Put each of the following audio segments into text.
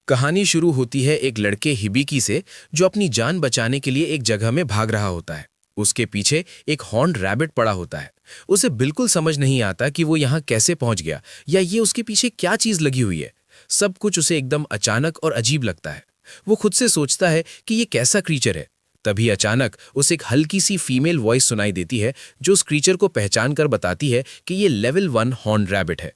कहानी शुरू होती है एक लड़के हिबिकी से जो अपनी जान बचाने के लिए एक जगह में भाग रहा होता है। उसके पीछे एक हॉर्न्ड रैबिट पड़ा होता है। उसे बिल्कुल समझ नहीं आता कि वो यहाँ कैसे पहुंच गया या ये उसके पीछे क्या चीज लगी हुई है। सब कुछ उसे एकदम अचानक और अजीब लगता है। वो खुद से सोचता है कि ये कैसा क्रीचर है। तभी अचानक उसे एक हल्की सी फीमेल वॉइस सुनाई देती है जो उस क्रीचर को पहचान कर बताती है कि ये लेवल 1 हॉर्न्ड रैबिट है।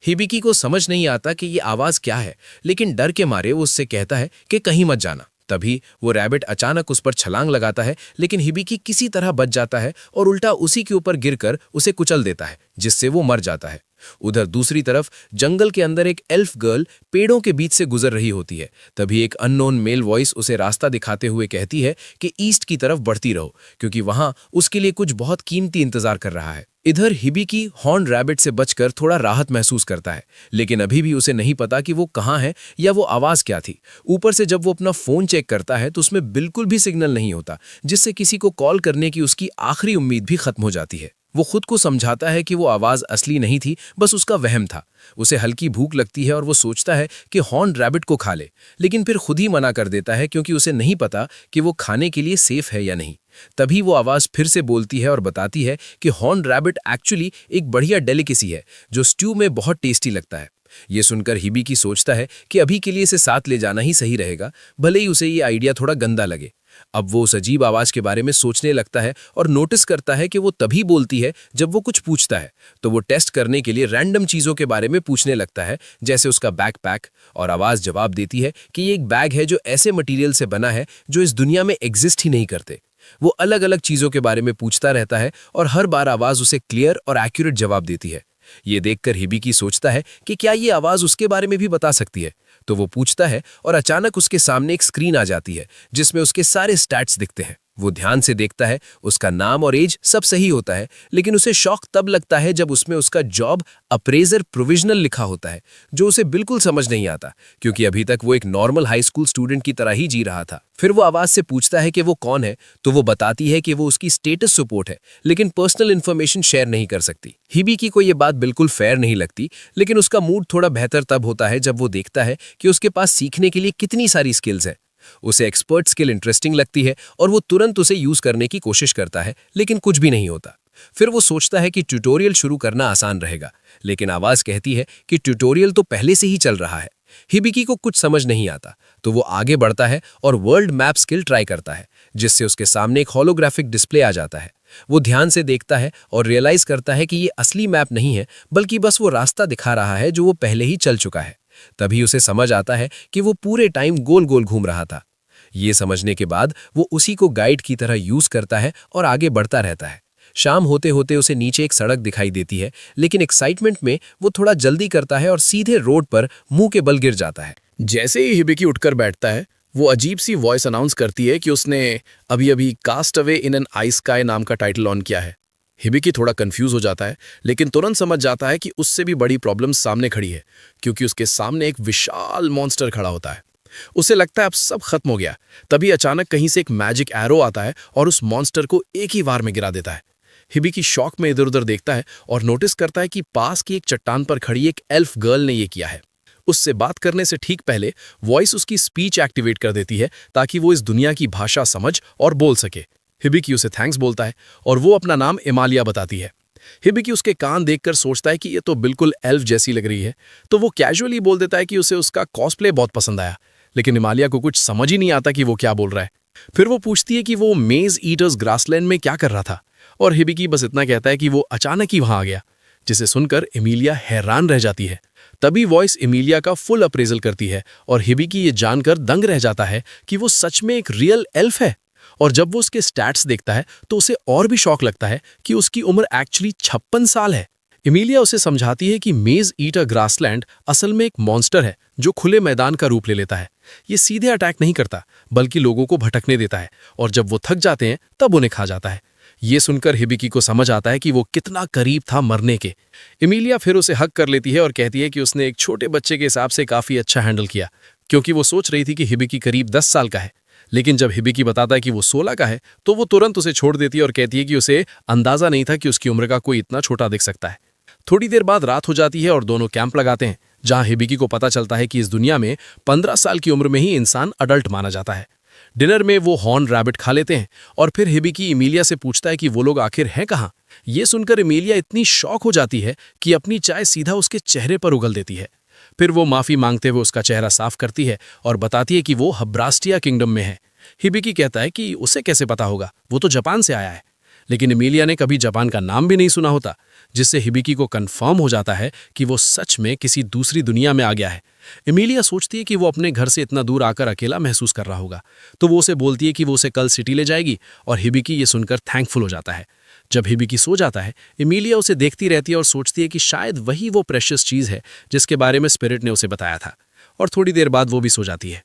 हिबिकी को समझ नहीं आता कि ये आवाज क्या है, लेकिन डर के मारे वो उससे कहता है कि कहीं मत जाना। तभी वो रैबिट अचानक उस पर छलांग लगाता है, लेकिन हिबिकी किसी तरह बच जाता है और उल्टा उसी के ऊपर गिरकर उसे कुचल देता है, जिससे वो मर जाता है। उधर दूसरी तरफ जंगल के अंदर एक एल्फ गर्ल पेड़ों के बीच से गुजर रही होती है। तभी एक अननोन मेल वॉइस उसे रास्ता दिखाते हुए कहती है कि ईस्ट की तरफ बढ़ती रहो, क्योंकि वहां उसके लिए कुछ बहुत कीमती इंतजार कर रहा है। इधर हिबिकी हॉर्न रैबिट से बचकर थोड़ा राहत महसूस करता है, लेकिन अभी भी उसे नहीं पता कि वो कहाँ है या वो आवाज क्या थी। ऊपर से जब वो अपना फोन चेक करता है तो उसमें बिल्कुल भी सिग्नल नहीं होता, जिससे किसी को कॉल करने की उसकी आखिरी उम्मीद भी खत्म हो जाती है। वो खुद को समझाता है कि वो आवाज असली नहीं थी, बस उसका वहम था। उसे हल्की भूख लगती है और वो सोचता है कि हॉर्न रैबिट को खा ले, लेकिन फिर खुद ही मना कर देता है क्योंकि उसे नहीं पता कि वो खाने के लिए सेफ है या नहीं। तभी वो आवाज फिर से बोलती है और बताती है कि हॉर्न रैबिट एक्चुअली एक बढ़िया डेलिकेसी है जो स्ट्यू में बहुत टेस्टी लगता है। ये सुनकर हिबिकी सोचता है कि अभी के लिए इसे साथ ले जाना ही सही रहेगा, भले ही उसे ये आइडिया थोड़ा गंदा लगे। अब वो उस अजीब आवाज के बारे में सोचने लगता है और नोटिस करता है कि वो तभी बोलती है जब वो कुछ पूछता है। तो वो टेस्ट करने के लिए रैंडम चीजों के बारे में पूछने लगता है, जैसे उसका बैकपैक, और आवाज जवाब देती है कि ये एक बैग है जो ऐसे मटेरियल से बना है जो इस दुनिया में एग्जिस्ट ही नहीं करते। वो अलग अलग चीजों के बारे में पूछता रहता है और हर बार आवाज उसे क्लियर और एक्यूरेट जवाब देती है। ये देखकर हिबिकी सोचता है कि क्या ये आवाज उसके बारे में भी बता सकती है। तो वो पूछता है और अचानक उसके सामने एक स्क्रीन आ जाती है जिसमें उसके सारे स्टैट्स दिखते हैं। वो ध्यान से देखता है, उसका नाम और एज सब सही होता है, लेकिन उसे शॉक तब लगता है जब उसमें उसका जॉब अप्रेजर प्रोविजनल लिखा होता है, जो उसे बिल्कुल समझ नहीं आता, क्योंकि अभी तक वो एक नॉर्मल हाई स्कूल स्टूडेंट की तरह ही जी रहा था। फिर वो आवाज से पूछता है कि वो कौन है, तो वो बताती है कि वो उसकी स्टेटस सपोर्ट है, लेकिन पर्सनल इन्फॉर्मेशन शेयर नहीं कर सकती। हिबिकी को ये बात बिल्कुल फेयर नहीं लगती, लेकिन उसका मूड थोड़ा बेहतर तब होता है जब वो देखता है कि उसके पास सीखने के लिए कितनी सारी स्किल्स हैं। उसे एक्सपर्ट स्किल इंटरेस्टिंग लगती है और वो तुरंत उसे यूज करने की कोशिश करता है, लेकिन कुछ भी नहीं होता। फिर वो सोचता है कि ट्यूटोरियल शुरू करना आसान रहेगा, लेकिन आवाज कहती है कि ट्यूटोरियल तो पहले से ही चल रहा है। हिबिकी को कुछ समझ नहीं आता, तो वो आगे बढ़ता है और वर्ल्ड मैप स्किल ट्राई करता है, जिससे उसके सामने एक होलोग्राफिक डिस्प्ले आ जाता है। वो ध्यान से देखता है और रियलाइज करता है कि ये असली मैप नहीं है, बल्कि बस वो रास्ता दिखा रहा है जो वो पहले ही चल चुका है। तभी उसे समझ आता है कि वो पूरे टाइम गोल गोल घूम रहा था। ये समझने के बाद वो उसी को गाइड की तरह यूज करता है और आगे बढ़ता रहता है। शाम होते होते उसे नीचे एक सड़क दिखाई देती है, लेकिन एक्साइटमेंट में वो थोड़ा जल्दी करता है और सीधे रोड पर मुंह के बल गिर जाता है। जैसे ही हिबिकी उठकर बैठता है, वो अजीब सी वॉइस अनाउंस करती है कि उसने अभी अभी cast away in an eye sky नाम का टाइटल ऑन किया है। हिबिकी थोड़ा कंफ्यूज हो जाता है, लेकिन तुरंत समझ जाता है कि उससे भी बड़ी प्रॉब्लम सामने खड़ी है, क्योंकि उसके सामने एक विशाल मॉन्स्टर खड़ा होता है। उसे लगता है अब सब खत्म हो गया। तभी अचानक कहीं से एक मैजिक एरो आता है और उस मॉन्स्टर को एक ही वार में गिरा देता है। हिबिकी शॉक में इधर उधर देखता है और नोटिस करता है कि पास की एक चट्टान पर खड़ी एक एल्फ गर्ल ने यह किया है। उससे बात करने से ठीक पहले वॉइस उसकी स्पीच एक्टिवेट कर देती है, ताकि वो इस दुनिया की भाषा समझ और बोल सके। हिबिकी उसे थैंक्स बोलता है और वो अपना नाम इमालिया बताती है। हिबिकी उसके कान देखकर सोचता है कि ये तो बिल्कुल एल्फ जैसी लग रही है, तो वो कैजुअली बोल देता है कि उसे उसका कॉस्प्ले बहुत पसंद आया, लेकिन इमालिया को कुछ समझ ही नहीं आता कि वो क्या बोल रहा है। फिर वो पूछती है कि वो मेज ईटर्स ग्रासलैंड में क्या कर रहा था, और हिबिकी बस इतना कहता है कि वो अचानक ही वहां आ गया, जिसे सुनकर एमिलिया हैरान रह जाती है। तभी वॉइस एमिलिया का फुल अप्रेजल करती है और हिबिकी ये जानकर दंग रह जाता है कि वो सच में एक रियल एल्फ है। और जब वो उसके स्टैट्स देखता है तो उसे और भी शॉक लगता है कि उसकी उम्र एक्चुअली 56 साल है। एमिलिया उसे समझाती है कि मेज ईटर ग्रासलैंड असल में एक मॉन्स्टर है जो खुले मैदान का रूप ले लेता है। ये सीधे अटैक नहीं करता, बल्कि लोगों को भटकने देता है, और जब वो थक जाते हैं तब उन्हें खा जाता है। ये सुनकर हिबिकी को समझ आता है कि वो कितना करीब था मरने के। एमिलिया फिर उसे हक कर लेती है और कहती है कि उसने एक छोटे बच्चे के हिसाब से काफी अच्छा हैंडल किया, क्योंकि वो सोच रही थी कि हिबिकी करीब 10 साल का है। लेकिन जब हिबिकी बताता है कि वो 16 का है, तो वो तुरंत उसे छोड़ देती है और कहती है कि उसे अंदाजा नहीं था कि उसकी उम्र का कोई इतना छोटा दिख सकता है। थोड़ी देर बाद रात हो जाती है और दोनों कैंप लगाते हैं, जहां हिबिकी को पता चलता है कि इस दुनिया में 15 साल की उम्र में ही इंसान अडल्ट माना जाता है। डिनर में वो हॉर्न रैबिट खा लेते हैं और फिर हिबिकी इमीलिया से पूछता है कि वो लोग आखिर हैं कहाँ। ये सुनकर इमीलिया इतनी शॉक हो जाती है कि अपनी चाय सीधा उसके चेहरे पर उगल देती है। फिर वो माफी मांगते हुए उसका चेहरा साफ करती है और बताती है कि वो हब्रास्टिया किंगडम में है। हिबिकी कहता है कि उसे कैसे पता होगा, वो तो जापान से आया है। लेकिन इमीलिया ने कभी जापान का नाम भी नहीं सुना होता, जिससे हिबिकी को कंफर्म हो जाता है कि वो सच में किसी दूसरी दुनिया में आ गया है। इमीलिया सोचती है कि वो अपने घर से इतना दूर आकर अकेला महसूस कर रहा होगा, तो वो उसे बोलती है कि वो उसे कल सिटी ले जाएगी और हिबिकी ये सुनकर थैंकफुल हो जाता है। जब हिबिकी सो जाता है, इमीलिया उसे देखती रहती है और सोचती है कि शायद वही वो प्रेशियस चीज़ है जिसके बारे में स्पिरिट ने उसे बताया था, और थोड़ी देर बाद वो भी सो जाती है।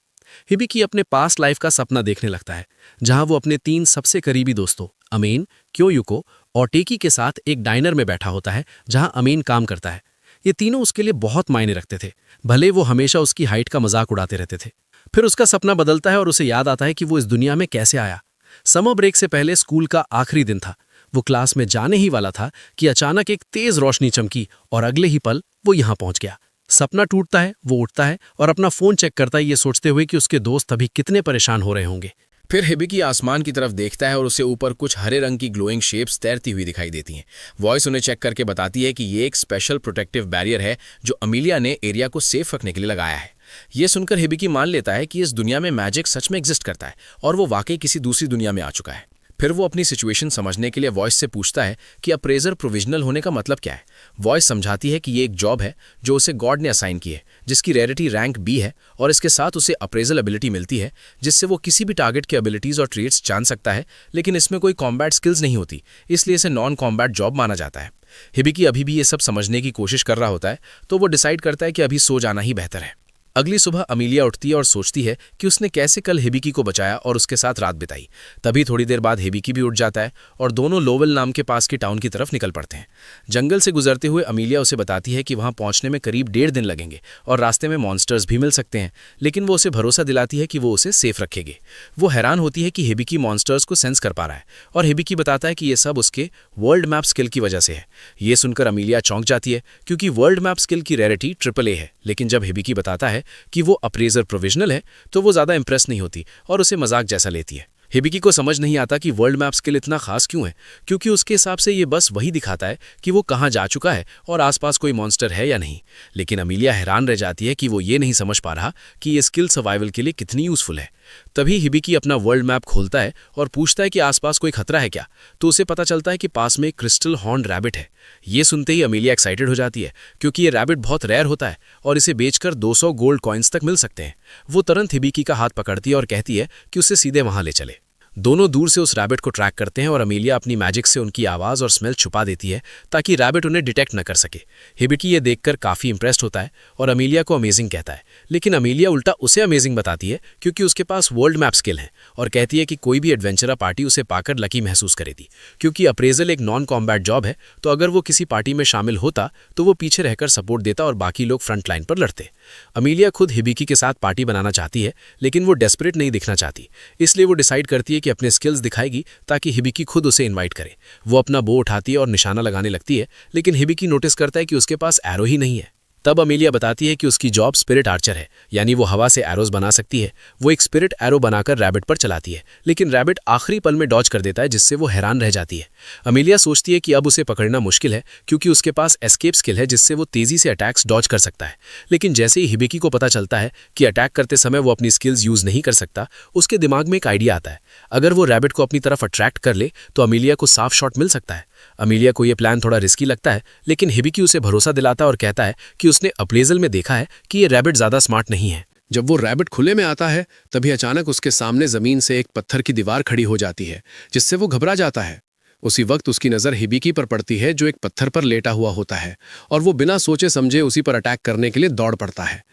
हिबिकी अपने पास्ट लाइफ का सपना देखने लगता है, जहां वो अपने 3 सबसे करीबी दोस्तों अमीन, क्योयुको और टेकी के साथ एक डाइनर में बैठा होता है, जहां अमीन काम करता है। ये तीनों उसके लिए बहुत मायने रखते थे, भले वो हमेशा उसकी हाइट का मजाक उड़ाते रहते थे। फिर उसका सपना बदलता है और उसे याद आता है कि वो इस दुनिया में कैसे आया। समर ब्रेक से पहले स्कूल का आखिरी दिन था। वो क्लास में जाने ही वाला था कि अचानक एक तेज रोशनी चमकी और अगले ही पल वो यहाँ पहुंच गया। सपना टूटता है, वो उठता है और अपना फोन चेक करता है, ये सोचते हुए कि उसके दोस्त अभी कितने परेशान हो रहे होंगे। फिर हिबिकी आसमान की तरफ देखता है और उसे ऊपर कुछ हरे रंग की ग्लोइंग शेप्स तैरती हुई दिखाई देती हैं। वॉइस उन्हें चेक करके बताती है कि ये एक स्पेशल प्रोटेक्टिव बैरियर है जो अमीलिया ने एरिया को सेफ रखने के लिए लगाया है। ये सुनकर हिबिकी मान लेता है कि इस दुनिया में मैजिक सच में एग्जिस्ट करता है और वो वाकई किसी दूसरी दुनिया में आ चुका है। फिर वो अपनी सिचुएशन समझने के लिए वॉइस से पूछता है कि अप्रेजर प्रोविजनल होने का मतलब क्या है। वॉइस समझाती है कि ये एक जॉब है जो उसे गॉड ने असाइन की है, जिसकी रेयरिटी रैंक बी है, और इसके साथ उसे अप्रेजल एबिलिटी मिलती है जिससे वो किसी भी टारगेट के एबिलिटीज और ट्रेट्स जान सकता है, लेकिन इसमें कोई कॉम्बैट स्किल्स नहीं होती, इसलिए इसे नॉन कॉम्बैट जॉब माना जाता है। हिबिकी अभी भी ये सब समझने की कोशिश कर रहा होता है, तो वो डिसाइड करता है कि अभी सो जाना ही बेहतर है। अगली सुबह अमीलिया उठती है और सोचती है कि उसने कैसे कल हिबिकी को बचाया और उसके साथ रात बिताई। तभी थोड़ी देर बाद हिबिकी भी उठ जाता है और दोनों लोवेल नाम के पास की टाउन की तरफ निकल पड़ते हैं। जंगल से गुजरते हुए अमीलिया उसे बताती है कि वहां पहुंचने में करीब 1.5 दिन लगेंगे और रास्ते में मॉन्स्टर्स भी मिल सकते हैं, लेकिन वो उसे भरोसा दिलाती है कि वो उसे सेफ रखेगी। वो हैरान होती है कि हिबिकी मॉन्स्टर्स को सेंस कर पा रहा है और हिबिकी बताता है कि ये सब उसके वर्ल्ड मैप स्किल की वजह से है। ये सुनकर अमीलिया चौंक जाती है, क्योंकि वर्ल्ड मैप स्किल की रेयरिटी AAA है, लेकिन जब हिबिकी बताता है कि वो अप्रेजर प्रोविजनल है तो वो ज्यादा इंप्रेस नहीं होती और उसे मजाक जैसा लेती है। हिबिकी को समझ नहीं आता कि वर्ल्ड मैप स्किल इतना खास क्यों है, क्योंकि उसके हिसाब से ये बस वही दिखाता है कि वो कहाँ जा चुका है और आसपास कोई मॉन्स्टर है या नहीं। लेकिन अमीलिया हैरान रह जाती है कि वो ये नहीं समझ पा रहा कि ये स्किल सर्वाइवल के लिए कितनी यूजफुल है। तभी हिबिकी अपना वर्ल्ड मैप खोलता है और पूछता है कि आसपास कोई खतरा है क्या, तो उसे पता चलता है कि पास में एक क्रिस्टल हॉर्न रैबिट है। ये सुनते ही अमीलिया एक्साइटेड हो जाती है, क्योंकि ये रैबिट बहुत रेयर होता है और इसे बेचकर 200 गोल्ड कॉइन्स तक मिल सकते हैं। वो तुरंत हिबिकी का हाथ पकड़ती है और कहती है कि उसे सीधे वहां ले चले। दोनों दूर से उस रैबिट को ट्रैक करते हैं और अमीलिया अपनी मैजिक से उनकी आवाज़ और स्मेल छुपा देती है ताकि रैबिट उन्हें डिटेक्ट न कर सके। हिबिकी ये देखकर काफ़ी इंप्रेस्ड होता है और अमीलिया को अमेजिंग कहता है, लेकिन अमीलिया उल्टा उसे अमेजिंग बताती है क्योंकि उसके पास वर्ल्ड मैप स्किल है और कहती है कि कोई भी एडवेंचरर पार्टी उसे पाकर लकी महसूस करेगी। क्योंकि अप्रेजल एक नॉन कॉम्बैट जॉब है, तो अगर वो किसी पार्टी में शामिल होता तो वो पीछे रहकर सपोर्ट देता और बाकी लोग फ्रंट लाइन पर लड़ते। अमीलिया खुद हिबिकी के साथ पार्टी बनाना चाहती है, लेकिन वो डेस्परेट नहीं दिखना चाहती, इसलिए वो डिसाइड करती है कि अपने स्किल्स दिखाएगी ताकि हिबिकी खुद उसे इनवाइट करे। वो अपना बो उठाती है और निशाना लगाने लगती है, लेकिन हिबिकी नोटिस करता है कि उसके पास एरो ही नहीं है। तब अमीलिया बताती है कि उसकी जॉब स्पिरिट आर्चर है, यानी वो हवा से एरोज बना सकती है। वो एक स्पिरिट एरो बनाकर रैबिट पर चलाती है, लेकिन रैबिट आखिरी पल में डॉज कर देता है, जिससे वो हैरान रह जाती है। अमीलिया सोचती है कि अब उसे पकड़ना मुश्किल है, क्योंकि उसके पास एस्केप स्किल है जिससे वो तेजी से अटैक्स डॉज कर सकता है। लेकिन जैसे ही हिबिकी को पता चलता है कि अटैक करते समय वो अपनी स्किल्स यूज नहीं कर सकता, उसके दिमाग में एक आइडिया आता है। अगर वो रैबिट को अपनी तरफ अट्रैक्ट कर ले तो अमीलिया को साफ शॉट मिल सकता है। अमीलिया को यह प्लान थोड़ा रिस्की लगता है, लेकिन हिबिकी उसे भरोसा दिलाता है और कहता है कि उसने अप्रेजल में देखा है कि ये रैबिट ज्यादा स्मार्ट नहीं है। जब वो रैबिट खुले में आता है, तभी अचानक उसके सामने जमीन से एक पत्थर की दीवार खड़ी हो जाती है, जिससे वो घबरा जाता है। उसी वक्त उसकी नज़र हिबिकी पर पड़ती है, जो एक पत्थर पर लेटा हुआ होता है, और वो बिना सोचे समझे उसी पर अटैक करने के लिए दौड़ पड़ता है।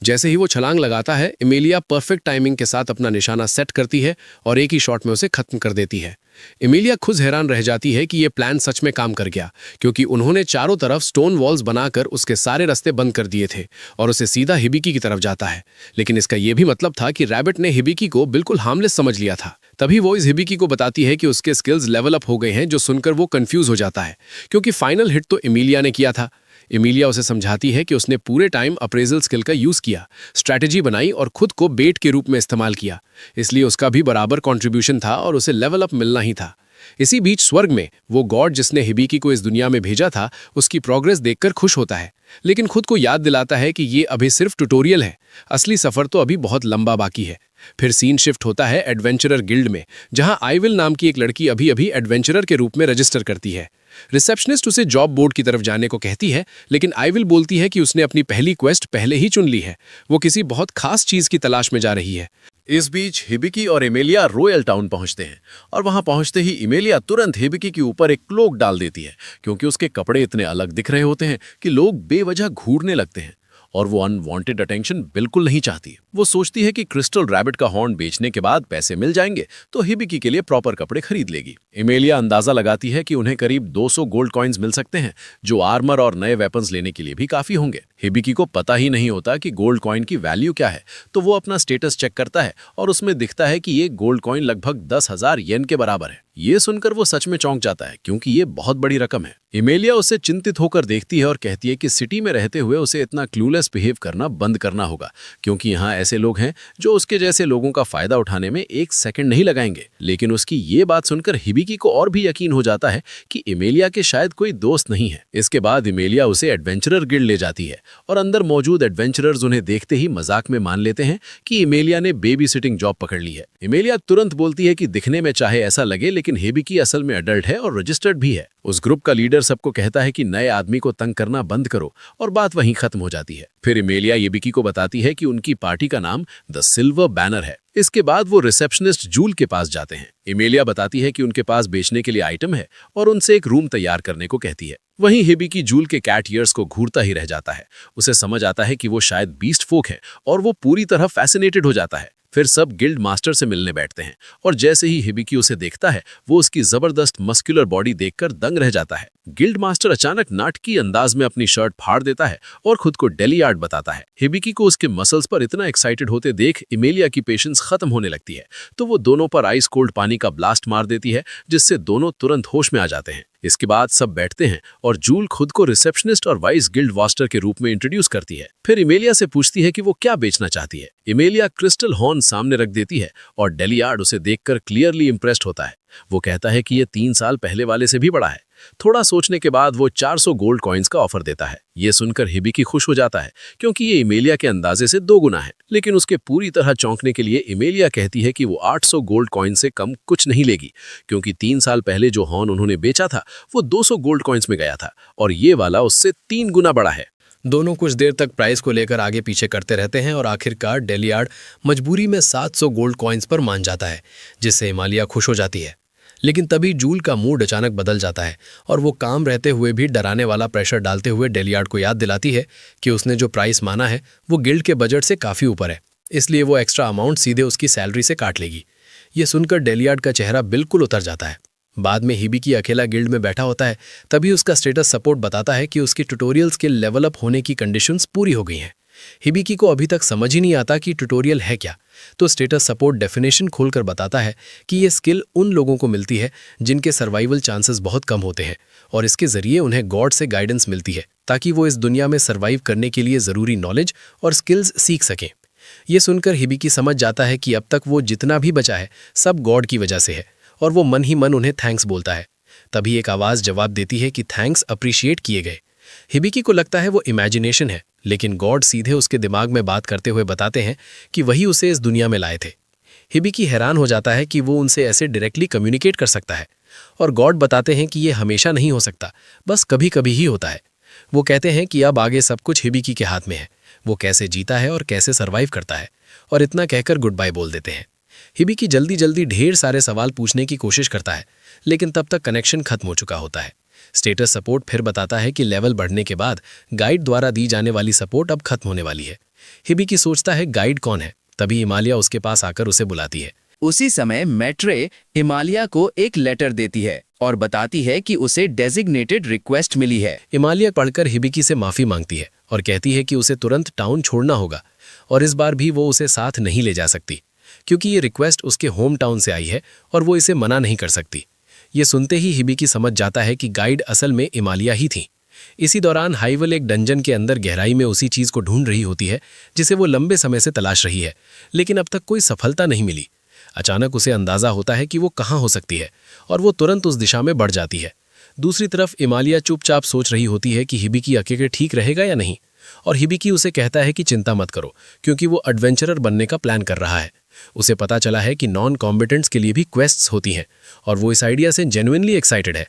जैसे ही वो छलांग लगाता है, एमिलिया परफेक्ट टाइमिंग के साथ अपना निशाना सेट करती है और एक ही शॉट में उसे खत्म कर देती है। एमिलिया खुद हैरान रह जाती है कि ये प्लान सच में काम कर गया, क्योंकि उन्होंने चारों तरफ स्टोन वॉल्स बनाकर उसके सारे रास्ते बंद कर दिए थे और उसे सीधा हिबिकी की तरफ जाता है। लेकिन इसका यह भी मतलब था कि रैबिट ने हिबिकी को बिल्कुल हार्मलेस समझ लिया था। तभी वो इस हिबिकी को बताती है कि उसके स्किल्स लेवल अप हो गए हैं, जो सुनकर वो कंफ्यूज हो जाता है, क्योंकि फाइनल हिट तो एमिलिया ने किया था। इमिलिया उसे समझाती है कि उसने पूरे टाइम अप्रेजल स्किल का यूज किया, स्ट्रैटेजी बनाई और खुद को बेट के रूप में इस्तेमाल किया, इसलिए उसका भी बराबर कंट्रीब्यूशन था और उसे लेवल अप मिलना ही था। इसी बीच स्वर्ग में वो गॉड जिसने हिबिकी को इस दुनिया में भेजा था उसकी प्रोग्रेस देखकर खुश होता है, लेकिन खुद को याद दिलाता है कि ये अभी सिर्फ ट्यूटोरियल है, असली सफर तो अभी बहुत लंबा बाकी है। फिर सीन शिफ्ट होता है एडवेंचरर गिल्ड में, जहां आईविल नाम की एक लड़की अभी अभी एडवेंचरर के रूप में रजिस्टर करती है। रिसेप्शनिस्ट उसे जॉब बोर्ड की तरफ जाने को कहती है, लेकिन आईविल बोलती है कि उसने अपनी पहली क्वेस्ट पहले ही चुन ली है, वो किसी बहुत खास चीज की तलाश में जा रही है। इस बीच हिबिकी और इमेलिया रॉयल टाउन पहुंचते हैं और वहां पहुंचते ही इमेलिया तुरंत हिबिकी के ऊपर एक क्लोक डाल देती है, क्योंकि उसके कपड़े इतने अलग दिख रहे होते हैं कि लोग बेवजह घूरने लगते हैं और वो अनवांटेड अटेंशन बिल्कुल नहीं चाहती। वो सोचती है कि क्रिस्टल रैबिट का हॉर्न बेचने के बाद पैसे मिल जाएंगे तो हिबिकी के लिए प्रॉपर कपड़े खरीद लेगी। इमेलिया अंदाजा लगाती है कि उन्हें करीब 200 गोल्ड कॉइन्स मिल सकते हैं, जो आर्मर और नए वेपन्स लेने के लिए भी काफी होंगे। हिबिकी को पता ही नहीं होता कि गोल्ड कॉइन की वैल्यू क्या है, तो वो अपना स्टेटस चेक करता है और उसमें दिखता है कि ये गोल्ड कॉइन लगभग 10,000 येन के बराबर है। ये सुनकर वो सच में चौंक जाता है, क्योंकि ये बहुत बड़ी रकम है। इमेलिया उसे चिंतित होकर देखती है और कहती है कि सिटी में रहते हुए उसे इतना क्लूलेस बिहेव करना बंद करना होगा, क्योंकि यहाँ ऐसे लोग हैं जो उसके जैसे लोगों का फायदा उठाने में एक सेकंड नहीं लगाएंगे। लेकिन उसकी ये बात सुनकर हिबिकी को और भी यकीन हो जाता है कि इमेलिया के शायद कोई दोस्त नहीं है। इसके बाद इमेलिया उसे एडवेंचरर गिल्ड ले जाती है और अंदर मौजूद एडवेंचरर्स उन्हें देखते ही मजाक में मान लेते हैं कि इमेलिया ने बेबी सिटिंग जॉब पकड़ ली है। इमेलिया तुरंत बोलती है कि दिखने में चाहे ऐसा लगे, लेकिन हिबिकी असल में अडल्ट है और रजिस्टर्ड भी है। उस ग्रुप का लीडर सबको कहता है कि नए आदमी को तंग करना बंद करो, और बात वहीं खत्म हो जाती है। फिर इमेलिया हिबिकी को बताती है कि उनकी पार्टी का नाम द सिल्वर बैनर है। इसके बाद वो रिसेप्शनिस्ट जूल के पास जाते हैं। इमेलिया बताती है कि उनके पास बेचने के लिए आइटम है और उनसे एक रूम तैयार करने को कहती है। वहीं हिबिकी जूल के कैट ईयर्स को घूरता ही रह जाता है। उसे समझ आता है कि वो शायद बीस्ट फोक है और वो पूरी तरह फैसिनेटेड हो जाता है। फिर सब गिल्ड मास्टर से मिलने बैठते हैं और जैसे ही हिबिकी उसे देखता है, वो उसकी जबरदस्त मस्कुलर बॉडी देखकर दंग रह जाता है। गिल्ड मास्टर अचानक नाटकीय अंदाज में अपनी शर्ट फाड़ देता है और खुद को डेलियार्ड बताता है। हिबिकी को उसके मसल्स पर इतना एक्साइटेड होते देख इमेलिया की पेशेंस खत्म होने लगती है, तो वो दोनों पर आइस कोल्ड पानी का ब्लास्ट मार देती है, जिससे दोनों तुरंत होश में आ जाते हैं। इसके बाद सब बैठते हैं और जूल खुद को रिसेप्शनिस्ट और वाइस गिल्ड मास्टर के रूप में इंट्रोड्यूस करती है। फिर इमेलिया से पूछती है कि वो क्या बेचना चाहती है। इमेलिया क्रिस्टल हॉर्न सामने रख देती है और डेलियार्ड उसे देखकर क्लियरली इंप्रेस्ड होता है। वो कहता है कि ये 3 साल पहले वाले से भी बड़ा है। थोड़ा सोचने के बाद वो 400 गोल्ड कॉइन्स का ऑफर देता है। ये सुनकर हिबिकी खुश हो जाता है, क्योंकि ये इमेलिया के अंदाजे से 2 गुना है। लेकिन उसके पूरी तरह चौंकने के लिए इमेलिया कहती है कि वो 800 गोल्ड कॉइन से कम कुछ नहीं लेगी, क्योंकि 3 साल पहले जो हॉर्न उन्होंने बेचा था वो 200 गोल्ड कॉइन्स में गया था और ये वाला उससे 3 गुना बड़ा है। दोनों कुछ देर तक प्राइस को लेकर आगे पीछे करते रहते हैं और आखिरकार डेलियार्ड मजबूरी में 700 गोल्ड कॉइन्स पर मान जाता है, जिससे इमेलिया खुश हो जाती है। लेकिन तभी जूल का मूड अचानक बदल जाता है और वो काम रहते हुए भी डराने वाला प्रेशर डालते हुए डेलियार्ड को याद दिलाती है कि उसने जो प्राइस माना है वो गिल्ड के बजट से काफ़ी ऊपर है, इसलिए वो एक्स्ट्रा अमाउंट सीधे उसकी सैलरी से काट लेगी। ये सुनकर डेलियार्ड का चेहरा बिल्कुल उतर जाता है। बाद में हिबिकी अकेला गिल्ड में बैठा होता है, तभी उसका स्टेटस सपोर्ट बताता है कि उसकी ट्यूटोरियल स्किल लेवल अप होने की कंडीशंस पूरी हो गई हैं। हिबिकी को अभी तक समझ ही नहीं आता कि ट्यूटोरियल है क्या, तो स्टेटस सपोर्ट डेफिनेशन खोलकर बताता है कि ये स्किल उन लोगों को मिलती है जिनके सर्वाइवल चांसेस बहुत कम होते हैं और इसके जरिए उन्हें गॉड से गाइडेंस मिलती है ताकि वो इस दुनिया में सर्वाइव करने के लिए ज़रूरी नॉलेज और स्किल्स सीख सकें। ये सुनकर हिबिकी समझ जाता है कि अब तक वो जितना भी बचा है सब गॉड की वजह से है और वो मन ही मन उन्हें थैंक्स बोलता है। तभी एक आवाज़ जवाब देती है कि थैंक्स अप्रिशिएट किए गए। हिबिकी को लगता है वो इमेजिनेशन है, लेकिन गॉड सीधे उसके दिमाग में बात करते हुए बताते हैं कि वही उसे इस दुनिया में लाए थे। हिबिकी हैरान हो जाता है कि वो उनसे ऐसे डायरेक्टली कम्युनिकेट कर सकता है और गॉड बताते हैं कि ये हमेशा नहीं हो सकता, बस कभी कभी ही होता है। वो कहते हैं कि अब आगे सब कुछ हिबिकी के हाथ में है, वो कैसे जीता है और कैसे सर्वाइव करता है, और इतना कहकर गुड बाय बोल देते हैं। हिबिकी जल्दी जल्दी ढेर सारे सवाल पूछने की कोशिश करता है, लेकिन तब तक कनेक्शन खत्म हो चुका होता है। स्टेटस सपोर्ट फिर बताता है कि लेवल बढ़ने के बाद गाइड द्वारा दी जाने वाली सपोर्ट अब खत्म होने वाली है। हिबिकी सोचता है गाइड कौन है, तभी हिमालय उसके पास आकर उसे बुलाती है। उसी समय मैट्रे हिमालय को एक लेटर देती है और बताती है कि उसे डेजिग्नेटेड रिक्वेस्ट मिली है। हिमालय पढ़कर हिबिकी से माफ़ी मांगती है और कहती है कि उसे तुरंत टाउन छोड़ना होगा और इस बार भी वो उसे साथ नहीं ले जा सकती, क्योंकि ये रिक्वेस्ट उसके होम टाउन से आई है और वो इसे मना नहीं कर सकती। ये सुनते ही हिबिकी समझ जाता है कि गाइड असल में हिमालय ही थी। इसी दौरान हाइवल एक डंजन के अंदर गहराई में उसी चीज को ढूंढ रही होती है जिसे वो लंबे समय से तलाश रही है, लेकिन अब तक कोई सफलता नहीं मिली। अचानक उसे अंदाजा होता है कि वो कहाँ हो सकती है और वो तुरंत उस दिशा में बढ़ जाती है। दूसरी तरफ इमालिया चुपचाप सोच रही होती है कि हिबिकी अकेले ठीक रहेगा या नहीं, और हिबिकी उसे कहता है कि चिंता मत करो क्योंकि वो एडवेंचरर बनने का प्लान कर रहा है। उसे पता चला है कि नॉन कॉम्बिटेंट्स के लिए भी क्वेस्ट्स होती हैं और वो इस आइडिया से जेन्युइनली एक्साइटेड है।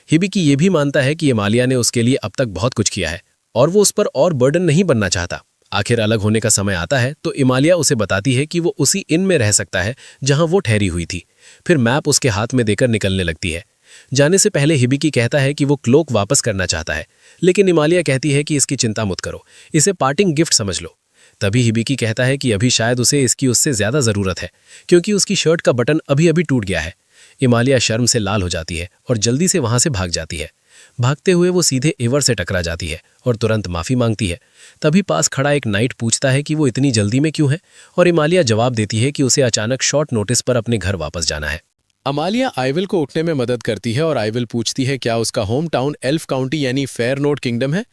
हिबिकी ये भी मानता है कि इमालिया ने उसके लिए अब तक बहुत कुछ किया है और वो उस पर और बर्डन नहीं बनना चाहता। आखिर अलग होने का समय आता है तो इमालिया उसे बताती है कि वो उसी इन में रह सकता है जहां वो ठहरी हुई थी। फिर मैप उसके हाथ में देकर निकलने लगती है। जाने से पहले हिबिकी कहता है कि वो क्लोक वापस करना चाहता है, लेकिन इमालिया कहती है कि इसकी चिंता मत करो, इसे पार्टिंग गिफ्ट समझ लो। तभी हिबिकी कहता है कि अभी शायद उसे इसकी उससे ज्यादा जरूरत है क्योंकि उसकी शर्ट का बटन अभी अभी टूट गया है। इमालिया शर्म से लाल हो जाती है और जल्दी से वहां से भाग जाती है। भागते हुए वो सीधे एवर से टकरा जाती है और तुरंत माफी मांगती है। तभी पास खड़ा एक नाइट पूछता है कि वो इतनी जल्दी में क्यों है, और इमालिया जवाब देती है कि उसे अचानक शॉर्ट नोटिस पर अपने घर वापस जाना है। अमालिया आइविल को उठने में मदद करती है और आइविल पूछती है क्या उसका होम टाउन एल्फ काउंटी यानी फेयर नोट किंगडम है।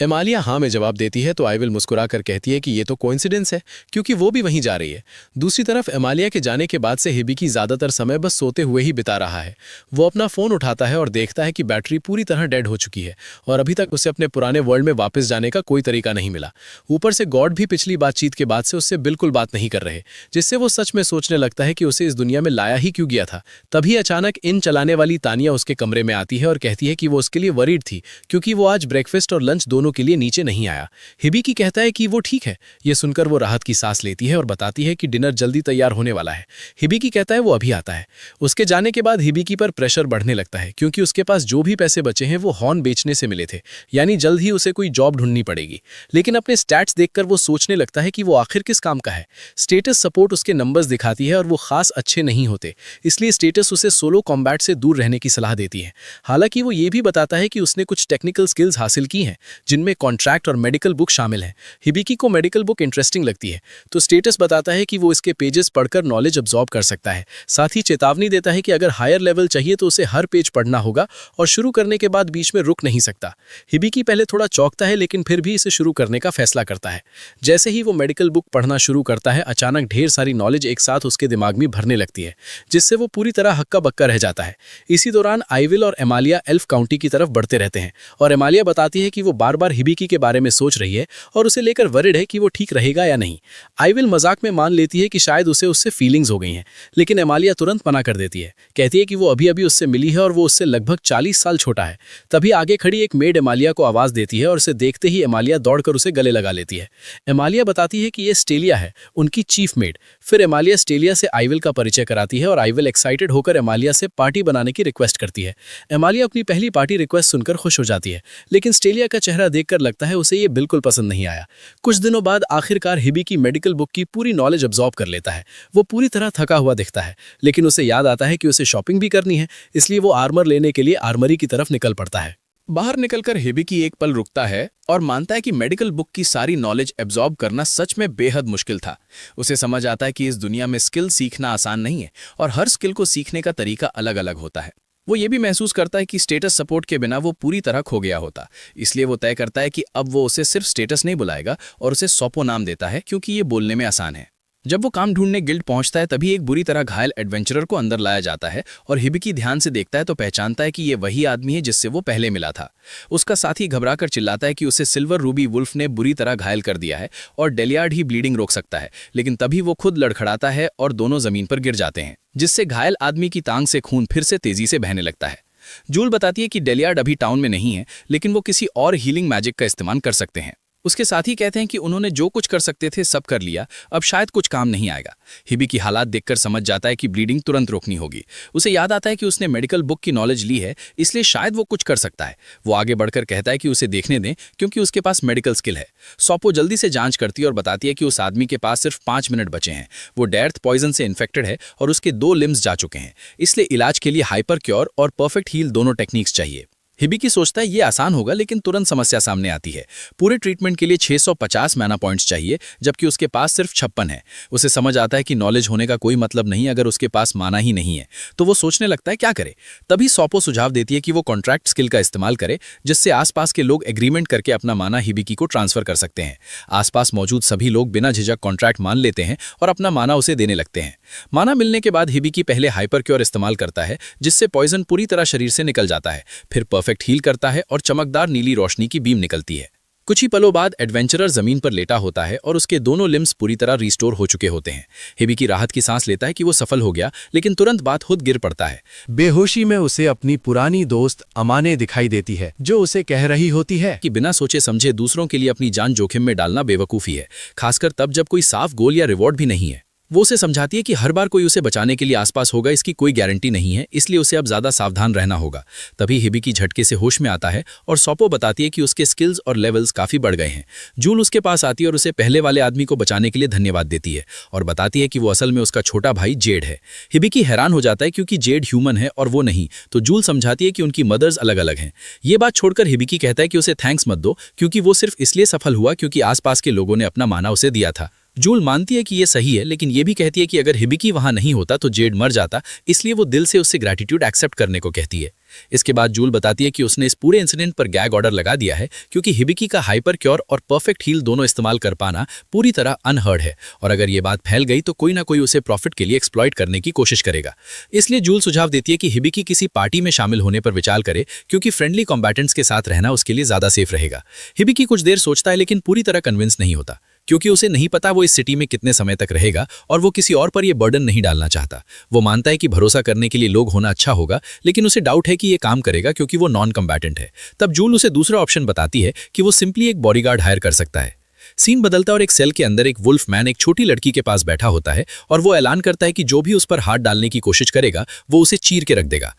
एमालिया हाँ में जवाब देती है तो आइविल मुस्कुराकर कहती है कि ये तो कोइंसिडेंस है क्योंकि वो भी वहीं जा रही है। दूसरी तरफ एमालिया के जाने के बाद से हिबिकी ज्यादातर समय बस सोते हुए ही बिता रहा है। वो अपना फोन उठाता है और देखता है कि बैटरी पूरी तरह डेड हो चुकी है और अभी तक उसे अपने पुराने वर्ल्ड में वापस जाने का कोई तरीका नहीं मिला। ऊपर से गॉड भी पिछली बातचीत के बाद से उससे बिल्कुल बात नहीं कर रहे, जिससे वो सच में सोचने लगता है कि उसे इस दुनिया में लाया ही क्यों गया था। तभी अचानक इन चलाने वाली तानिया उसके कमरे में आती है और कहती है कि वो उसके लिए वरीड थी क्योंकि वो आज ब्रेकफास्ट और लंच दोनों के लिए नीचे नहीं आया। हिबिकी कहता है कि वो ठीक है। ये सुनकर वो राहत की सांस लेती है और बताती है कि डिनर जल्दी तैयार होने वाला है। हिबिकी कहता है वो अभी आता है। उसके जाने के बाद हिबिकी पर प्रेशर बढ़ने लगता है क्योंकि उसके पास जो भी पैसे बचे हैं वो हॉर्न बेचने से मिले थे, यानी जल्द ही उसे कोई जॉब ढूंढनी पड़ेगी। लेकिन अपने स्टैट्स देखकर वो सोचने लगता है कि वो आखिर किस काम का है। स्टेटस सपोर्ट उसके नंबर्स दिखाती है और वो खास अच्छे नहीं होते, इसलिए स्टेटस उसे सोलो कॉम्बैट से दूर रहने की सलाह देती है। हालांकि वो ये भी बताता है कि उसने कुछ टेक्निकल स्किल्स हासिल की हैं जिनमें कॉन्ट्रैक्ट और मेडिकल बुक शामिल हैं। हिबिकी को मेडिकल बुक इंटरेस्टिंग लगती है तो स्टेटस बताता है कि वो इसके पेजेस पढ़कर नॉलेज अब्सॉर्ब कर सकता है। साथ ही चेतावनी देता है कि अगर हायर लेवल चाहिए तो उसे हर पेज पढ़ना होगा और शुरू करने के बाद बीच में रुक नहीं सकता। हिबिकी पहले थोड़ा चौंकता है लेकिन फिर भी इसे शुरू करने का फैसला करता है। जैसे ही वो मेडिकल बुक पढ़ना शुरू करता है अचानक ढेर सारी नॉलेज एक साथ उसके दिमाग में भरने लगती है, जिससे वो पूरी तरह हक्का बक्का रह जाता है। इसी दौरान आइविल और एमालिया एल्फ काउंटी की तरफ बढ़ते रहते हैं और एमालिया बताती है कि वो बार बार हिबिकी के बारे में सोच रही है और उसे लेकर वरिड है कि वो ठीक रहेगा या नहीं। आइविल मजाक में मान लेती है कि शायद उसे उससे फीलिंग्स हो गई हैं, लेकिन एमालिया तुरंत मना कर देती है। कहती है कि वो अभी अभी उससे मिली है और वो उससे लगभग 40 साल छोटा है। तभी आगे खड़ी एक मेड एमालिया को आवाज देती है और उसे देखते ही एमालिया दौड़कर उसे गले लगा लेती है। एमालिया बताती है कि ये स्टेलिया है, उनकी चीफ मेड। फिर एमालिया स्टेलिया से आइविल का परिचय कराती है और आइविल एक्साइटेड होकर एमालिया से पार्टी बनाने की रिक्वेस्ट करती है। एमालिया अपनी पहली पार्टी रिक्वेस्ट सुनकर खुश हो जाती है, लेकिन स्टेलिया का चेहरा देखकर लगता है उसे ये बिल्कुल पसंद नहीं आया। कुछ दिनों बाद आखिरकार हिबिकी मेडिकल बुक की पूरी नॉलेज अब्सॉर्ब कर लेता है। वो पूरी तरह थका हुआ दिखता है, लेकिन उसे याद आता है कि उसे शॉपिंग भी करनी है, इसलिए वो आर्मर लेने के लिए आर्मरी की तरफ निकल पड़ता है। बाहर निकलकर हिबिकी एक पल रुकता है और मानता है कि मेडिकल बुक की सारी नॉलेज एब्जॉर्ब करना सच में बेहद मुश्किल था। उसे समझ आता है कि इस दुनिया में स्किल सीखना आसान नहीं है और हर स्किल को सीखने का तरीका अलग अलग होता है। वो ये भी महसूस करता है कि स्टेटस सपोर्ट के बिना वो पूरी तरह खो गया होता, इसलिए वो तय करता है कि अब वो उसे सिर्फ स्टेटस नहीं बुलाएगा और उसे सोपो नाम देता है क्योंकि ये बोलने में आसान है। जब वो काम ढूंढने गिल्ड पहुंचता है तभी एक बुरी तरह घायल एडवेंचरर को अंदर लाया जाता है और हिबिकी ध्यान से देखता है तो पहचानता है कि ये वही आदमी है जिससे वो पहले मिला था। उसका साथी घबराकर चिल्लाता है कि उसे सिल्वर रूबी वुल्फ ने बुरी तरह घायल कर दिया है और डेलियार्ड ही ब्लीडिंग रोक सकता है, लेकिन तभी वो खुद लड़खड़ाता है और दोनों जमीन पर गिर जाते हैं, जिससे घायल आदमी की टांग से खून फिर से तेजी से बहने लगता है। जूल बताती है कि डेलियार्ड अभी टाउन में नहीं है, लेकिन वो किसी और हीलिंग मैजिक का इस्तेमाल कर सकते हैं। उसके साथी कहते हैं कि उन्होंने जो कुछ कर सकते थे सब कर लिया, अब शायद कुछ काम नहीं आएगा। हिबिकी हालात देखकर समझ जाता है कि ब्लीडिंग तुरंत रोकनी होगी। उसे याद आता है कि उसने मेडिकल बुक की नॉलेज ली है, इसलिए शायद वो कुछ कर सकता है। वो आगे बढ़कर कहता है कि उसे देखने दें क्योंकि उसके पास मेडिकल स्किल है। सोपो जल्दी से जांच करती है और बताती है कि उस आदमी के पास सिर्फ 5 मिनट बचे हैं। वो डेथ पॉइजन से इन्फेक्टेड है और उसके 2 लिम्स जा चुके हैं, इसलिए इलाज के लिए हाइपर क्योर और परफेक्ट हील दोनों टेक्निक्स चाहिए। हिबिकी सोचता है ये आसान होगा, लेकिन तुरंत समस्या सामने आती है। पूरे ट्रीटमेंट के लिए 650 मैना पॉइंट्स चाहिए, जबकि उसके पास सिर्फ 56 है। उसे समझ आता है कि नॉलेज होने का कोई मतलब नहीं अगर उसके पास माना ही नहीं है। तो वो सोचने लगता है क्या करे। तभी सोपो सुझाव देती है कि वो कॉन्ट्रैक्ट स्किल का इस्तेमाल करे, जिससे आसपास के लोग एग्रीमेंट करके अपना माना हिबिकी को ट्रांसफर कर सकते हैं। आसपास मौजूद सभी लोग बिना झिझक कॉन्ट्रैक्ट मान लेते हैं और अपना माना उसे देने लगते हैं। माना मिलने के बाद हिबिकी पहले हाइपर क्योर इस्तेमाल करता है, जिससे पॉइजन पूरी तरह शरीर से निकल जाता है। फिर परफेक्ट हील करता है और चमकदार नीली रोशनी की बीम निकलती है। कुछ ही पलों बाद एडवेंचरर जमीन पर लेटा होता है और उसके दोनों लिम्स पूरी तरह रिस्टोर हो चुके होते हैं। हिबिकी राहत की सांस लेता है कि वो सफल हो गया, लेकिन तुरंत बात खुद गिर पड़ता है। बेहोशी में उसे अपनी पुरानी दोस्त अमाने दिखाई देती है, जो उसे कह रही होती है कि बिना सोचे समझे दूसरों के लिए अपनी जान जोखिम में डालना बेवकूफ़ी है, खासकर तब जब कोई साफ गोल या रिवॉर्ड भी नहीं है। वो उसे समझाती है कि हर बार कोई उसे बचाने के लिए आसपास होगा इसकी कोई गारंटी नहीं है, इसलिए उसे अब ज्यादा सावधान रहना होगा। तभी हिबिकी झटके से होश में आता है और सोपो बताती है कि उसके स्किल्स और लेवल्स काफी बढ़ गए हैं। जूल उसके पास आती है और उसे पहले वाले आदमी को बचाने के लिए धन्यवाद देती है और बताती है कि वो असल में उसका छोटा भाई जेड है। हिबिकी हैरान हो जाता है क्योंकि जेड ह्यूमन है और वो नहीं, तो जूल समझाती है कि उनकी मदर्स अलग अलग हैं। ये बात छोड़कर हिबिकी कहता है कि उसे थैंक्स मत दो, क्योंकि वो सिर्फ इसलिए सफल हुआ क्योंकि आसपास के लोगों ने अपना माना उसे दिया था। जूल मानती है कि ये सही है, लेकिन ये भी कहती है कि अगर हिबिकी वहां नहीं होता तो जेड मर जाता, इसलिए वो दिल से उससे ग्रैटिट्यूड एक्सेप्ट करने को कहती है। इसके बाद जूल बताती है कि उसने इस पूरे इंसिडेंट पर गैग ऑर्डर लगा दिया है, क्योंकि हिबिकी का हाइपर क्योर और परफेक्ट हील दोनों इस्तेमाल कर पाना पूरी तरह अनहर्ड है, और अगर ये बात फैल गई तो कोई ना कोई उसे प्रॉफिट के लिए एक्सप्लॉइट करने की कोशिश करेगा। इसलिए जूल सुझाव देती है कि हिबिकी किसी पार्टी में शामिल होने पर विचार करे, क्योंकि फ्रेंडली कॉम्बैटेंट्स के साथ रहना उसके लिए ज्यादा सेफ रहेगा। हिबिकी कुछ देर सोचता है, लेकिन पूरी तरह कन्विंस नहीं होता, क्योंकि उसे नहीं पता वो इस सिटी में कितने समय तक रहेगा और वो किसी और पर ये बर्डन नहीं डालना चाहता। वो मानता है कि भरोसा करने के लिए लोग होना अच्छा होगा, लेकिन उसे डाउट है कि ये काम करेगा क्योंकि वो नॉन कम्बैटेंट है। तब जूल उसे दूसरा ऑप्शन बताती है कि वो सिंपली एक बॉडीगार्ड हायर कर सकता है। सीन बदलता और एक सेल के अंदर एक वुल्फ मैन एक छोटी लड़की के पास बैठा होता है और वो ऐलान करता है कि जो भी उस पर हाथ डालने की कोशिश करेगा वो उसे चीर के रख देगा।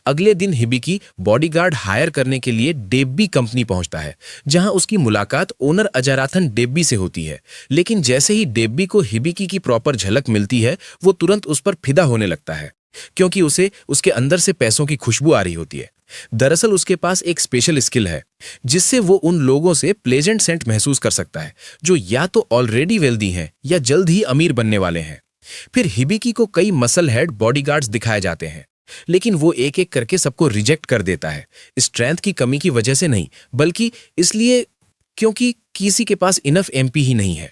अगले दिन हिबिकी बॉडीगार्ड हायर करने के लिए डेब्बी कंपनी पहुंचता है, जहां उसकी मुलाकात ओनर अजाराथन डेब्बी से होती है। लेकिन जैसे ही डेब्बी को हिबिकी की प्रॉपर झलक मिलती है, वो तुरंत उस पर फिदा होने लगता है, क्योंकि उसे उसके अंदर से पैसों की खुशबू आ रही होती है। दरअसल उसके पास एक स्पेशल स्किल है, जिससे वो उन लोगों से प्लेजेंट सेंट महसूस कर सकता है जो या तो ऑलरेडी वेल्दी हैं या जल्द ही अमीर बनने वाले हैं। फिर हिबिकी को कई मसल हेड बॉडीगार्ड्स दिखाए जाते हैं, लेकिन वो एक एक करके सबको रिजेक्ट कर देता है, स्ट्रेंथ की कमी की वजह से नहीं, बल्कि इसलिए क्योंकि किसी के पास इनफ एमपी ही नहीं है।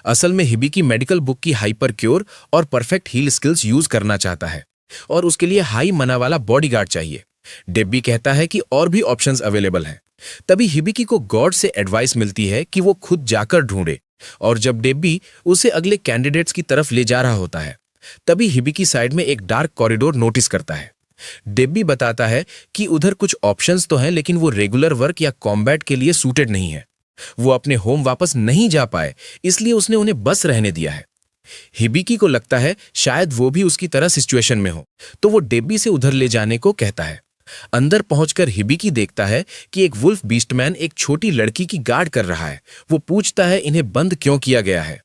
असल में हिबिकी मेडिकल बुक की हाइपर क्योर और परफेक्ट हील स्किल्स यूज करना चाहता है, और उसके लिए हाई मना वाला बॉडीगार्ड चाहिए। डेब्बी कहता है कि और भी ऑप्शंस अवेलेबल हैं। तभी हिबिकी को गॉड से एडवाइस मिलती है कि वो खुद जाकर ढूंढे, और जब डेब्बी उसे अगले कैंडिडेट्स की तरफ ले जा रहा होता है, तभी हिबिकी साइड में एक डार्क कॉरिडोर नोटिस करता है। डेब्बी बताता है कि उधर कुछ ऑप्शंस तो हैं, लेकिन वो रेगुलर वर्क या कॉम्बैट के लिए सूटेड नहीं है। वो अपने होम वापस नहीं जा पाए, इसलिए उसने उन्हें बस रहने दिया है। हिबिकी को लगता है शायद वो भी उसकी तरह सिचुएशन में हो, तो वो डेब्बी से उधर ले जाने को कहता है। अंदर पहुंचकर हिबिकी देखता है कि एक वुल्फ बीस्टमैन एक छोटी लड़की की गार्ड कर रहा है। वो पूछता है इन्हें बंद क्यों किया गया है।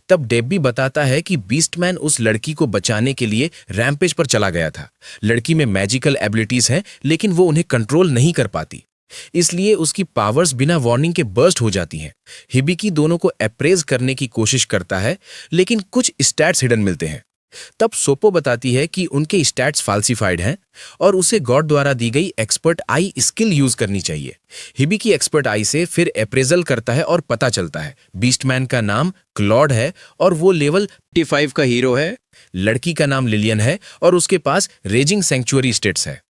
तब डेब्बी बताता है कि बीस्टमैन उस लड़की को बचाने के लिए रैम्पेज पर चला गया था। लड़की में मैजिकल एबिलिटीज हैं, लेकिन वो उन्हें कंट्रोल नहीं कर पाती, इसलिए उसकी पावर्स बिना वार्निंग के बर्स्ट हो जाती हैं। हिबिकी दोनों को अप्रेज करने की कोशिश करता है, लेकिन कुछ स्टैट्स हिडन मिलते हैं। तब सोपो बताती है कि उनके स्टैट्स फाल्सिफाइड हैं और उसे गॉड द्वारा दी गई एक्सपर्ट आई स्किल यूज करनी चाहिए। हिबिकी एक्सपर्ट आई से फिर अप्रेजल करता है और पता चलता है बीस्टमैन का नाम क्लॉड है और वो लेवल 55 का हीरो है। लड़की का नाम लिलियन है और उसके पास रेजिंग सेंचुअरी स्टेट्स है,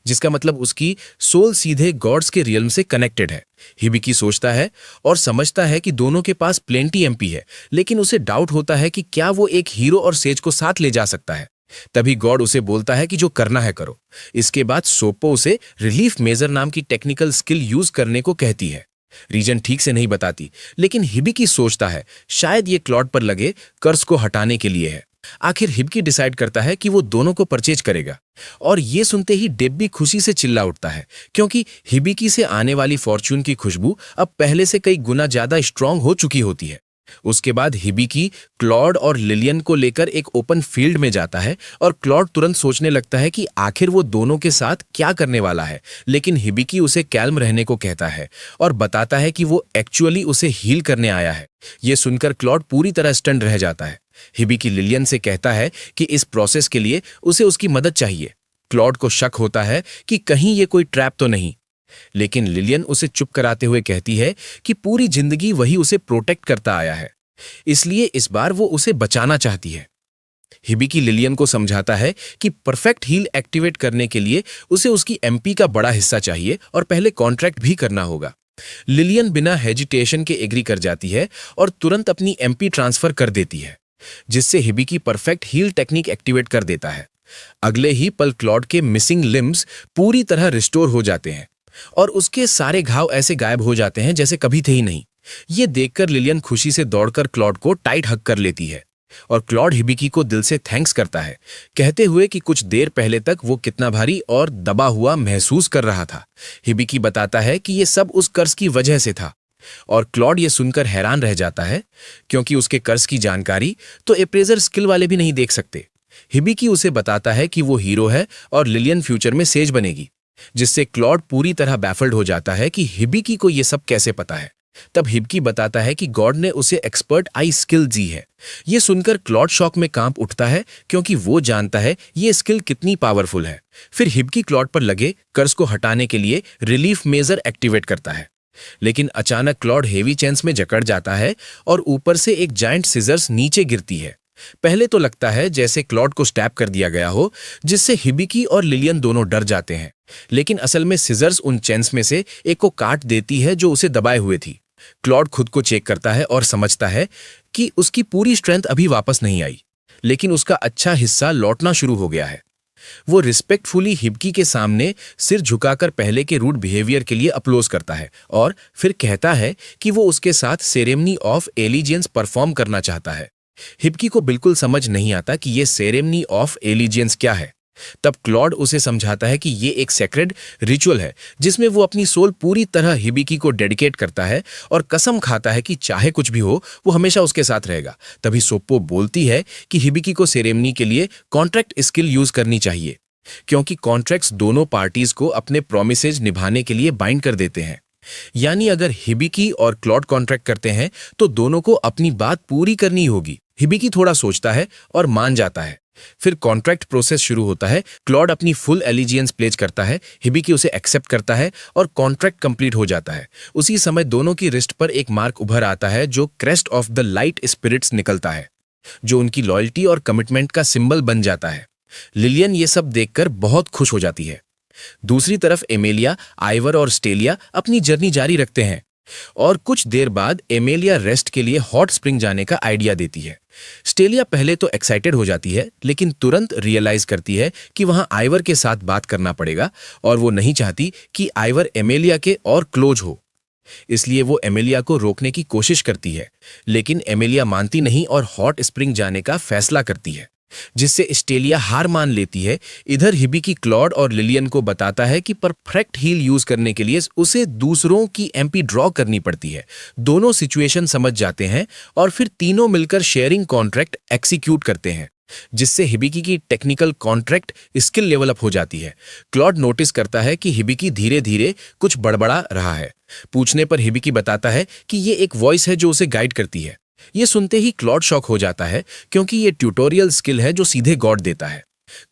जिसका मतलब उसकी सोल सीधे गॉड्स के रियल्म से कनेक्टेड है। हिबिकी सोचता है और समझता है कि दोनों के पास प्लेंटी एमपी है, लेकिन उसे डाउट होता है कि क्या वो एक हीरो और सेज को साथ ले जा सकता है। तभी गॉड उसे बोलता है कि जो करना है करो। इसके बाद सोपो उसे रिलीफ मेजर नाम की टेक्निकल स्किल यूज करने को कहती है। रीजन ठीक से नहीं बताती, लेकिन हिबिकी सोचता है शायद ये क्लॉड पर लगे कर्ज को हटाने के लिए है। आखिर हिबिकी डिसाइड करता है कि वो दोनों को परचेज करेगा, और ये सुनते ही डेब्बी खुशी से चिल्ला उठता है, क्योंकि हिबिकी से आने वाली फॉर्च्यून की खुशबू अब पहले से कई गुना ज्यादा स्ट्रांग हो चुकी होती है। उसके बाद हिबिकी क्लॉड और लिलियन को लेकर एक ओपन फील्ड में जाता है और क्लॉड तुरंत सोचने लगता है कि आखिर वो दोनों के साथ क्या करने वाला है, लेकिन हिबिकी उसे कैल्म रहने को कहता है और बताता है कि वो एक्चुअली उसे हील करने आया है। ये सुनकर क्लॉड पूरी तरह स्टन रह जाता है। हिबिकी लिलियन से कहता है कि इस प्रोसेस के लिए उसे उसकी मदद चाहिए। क्लॉड को शक होता है कि कहीं ये कोई ट्रैप तो नहीं, लेकिन लिलियन उसे चुप कराते हुए कहती है कि पूरी जिंदगी वही उसे प्रोटेक्ट करता आया है, इसलिए इस बार वो उसे बचाना चाहती है। हिबिकी लिलियन को समझाता है कि परफेक्ट हील एक्टिवेट करने के लिए उसे उसकी एमपी का बड़ा हिस्सा चाहिए और पहले कॉन्ट्रैक्ट भी करना होगा। लिलियन बिना हेजिटेशन के एग्री कर जाती है और तुरंत अपनी एमपी ट्रांसफर कर देती है, जिससे Hibiki perfect heal technique activate कर देता है। अगले ही पल क्लॉड के मिसिंग लिम्स पूरी तरह रिस्टोर हो जाते हैं और उसके सारे घाव ऐसे गायब हो जाते हैं जैसे कभी थे ही नहीं। ये देखकर लिलियन खुशी से दौड़कर क्लॉड को टाइट हग कर लेती है और क्लॉड हिबिकी को दिल से थैंक्स करता है, कहते हुए कि कुछ देर पहले तक वो कितना भारी और दबा हुआ महसूस कर रहा था। हिबिकी बताता है कि ये सब उस कर्ज की वजह से था और क्लॉड ये सुनकर हैरान रह जाता है, क्योंकि उसके कर्ज की जानकारी तो अप्रेजर स्किल वाले भी नहीं देख सकते। हिबिकी उसे बताता है कि वो हीरो है और लिलियन फ्यूचर में सेज बनेगी, जिससे क्लॉड पूरी तरह बैफल्ड हो जाता है कि हिबिकी को ये सब कैसे पता है। तब हिबिकी बताता है कि गॉड ने उसे एक्सपर्ट आई स्किल दी है। ये सुनकर क्लॉड शॉक में कांप उठता है, क्योंकि वो जानता है ये स्किल कितनी पावरफुल है। फिर हिबिकी क्लॉड पर लगे कर्ज को हटाने के लिए रिलीफ मेजर एक्टिवेट करता है, लेकिन अचानक क्लॉड हेवी चेंस में जकड़ जाता है और ऊपर से एक जायंट सिजर्स नीचे गिरती है। पहले तो लगता है जैसे क्लॉड को स्टैब कर दिया गया हो, जिससे हिबिकी और लिलियन दोनों डर जाते हैं, लेकिन असल में सिजर्स उन चेंस में से एक को काट देती है जो उसे दबाए हुए थी। क्लॉड खुद को चेक करता है और समझता है कि उसकी पूरी स्ट्रेंथ अभी वापस नहीं आई, लेकिन उसका अच्छा हिस्सा लौटना शुरू हो गया है। वो रिस्पेक्टफुली हिबिकी के सामने सिर झुकाकर पहले के रूड बिहेवियर के लिए अप्लोज करता है और फिर कहता है कि वो उसके साथ सेरेमनी ऑफ एलिजियंस परफॉर्म करना चाहता है। हिबिकी को बिल्कुल समझ नहीं आता कि ये सेरेमनी ऑफ एलिजियंस क्या है। तब क्लॉड उसे समझाता है कि ये एक सेक्रेड रिचुअल है, जिसमें वो अपनी सोल पूरी तरह हिबिकी को डेडिकेट करता है और कसम खाता है कि चाहे कुछ भी हो वो हमेशा उसके साथ रहेगा। तभी सोप्पो बोलती है कि हिबिकी को सेरेमनी के लिए कॉन्ट्रैक्ट स्किल यूज करनी चाहिए, क्योंकि कॉन्ट्रैक्ट्स दोनों पार्टीज को अपने प्रोमिसेज निभाने के लिए बाइंड कर देते हैं। यानी अगर हिबिकी और क्लॉड कॉन्ट्रैक्ट करते हैं तो दोनों को अपनी बात पूरी करनी होगी। हिबिकी थोड़ा सोचता है और मान जाता है। फिर कॉन्ट्रैक्ट प्रोसेस शुरू होता है। क्लॉड अपनी फुल एलिजियंस प्लेज करता है, हिबिकी उसे एक्सेप्ट करता है और कॉन्ट्रैक्ट कंप्लीट हो जाता है। उसी समय दोनों की रिस्ट पर एक मार्क उभर आता है जो crest of the light spirits निकलता है, जो उनकी लॉयल्टी और कमिटमेंट का सिंबल बन जाता है। लिलियन ये सब देखकर बहुत खुश हो जाती है। दूसरी तरफ एमेलिया, आइवर और स्टेलिया अपनी जर्नी जारी रखते हैं और कुछ देर बाद एमेलिया रेस्ट के लिए हॉट स्प्रिंग जाने का आइडिया देती है। स्टेलिया पहले तो एक्साइटेड हो जाती है, लेकिन तुरंत रियलाइज करती है कि वहां आइवर के साथ बात करना पड़ेगा और वो नहीं चाहती कि आइवर एमेलिया के और क्लोज हो। इसलिए वो एमेलिया को रोकने की कोशिश करती है, लेकिन एमेलिया मानती नहीं और हॉट स्प्रिंग जाने का फैसला करती है, जिससे स्टेलिया हार मान लेती है। इधर हिबिकी क्लॉड और लिलियन को बताता है कि परफेक्ट हील यूज करने के लिए उसे दूसरों की एमपी ड्रॉ करनी पड़ती है। दोनों सिचुएशन समझ जाते हैं और फिर तीनों मिलकर शेयरिंग कॉन्ट्रैक्ट एक्सिक्यूट करते हैं, जिससे हिबिकी की technical contract skill level up हो जाती है। क्लॉड नोटिस करता है कि हिबिकी धीरे धीरे कुछ बड़बड़ा रहा है। पूछने पर हिबिकी बताता है कि ये एक वॉइस है जो उसे गाइड करती है। ये सुनते ही क्लॉड शॉक हो जाता है, क्योंकि ये ट्यूटोरियल स्किल है जो सीधे गॉड देता है।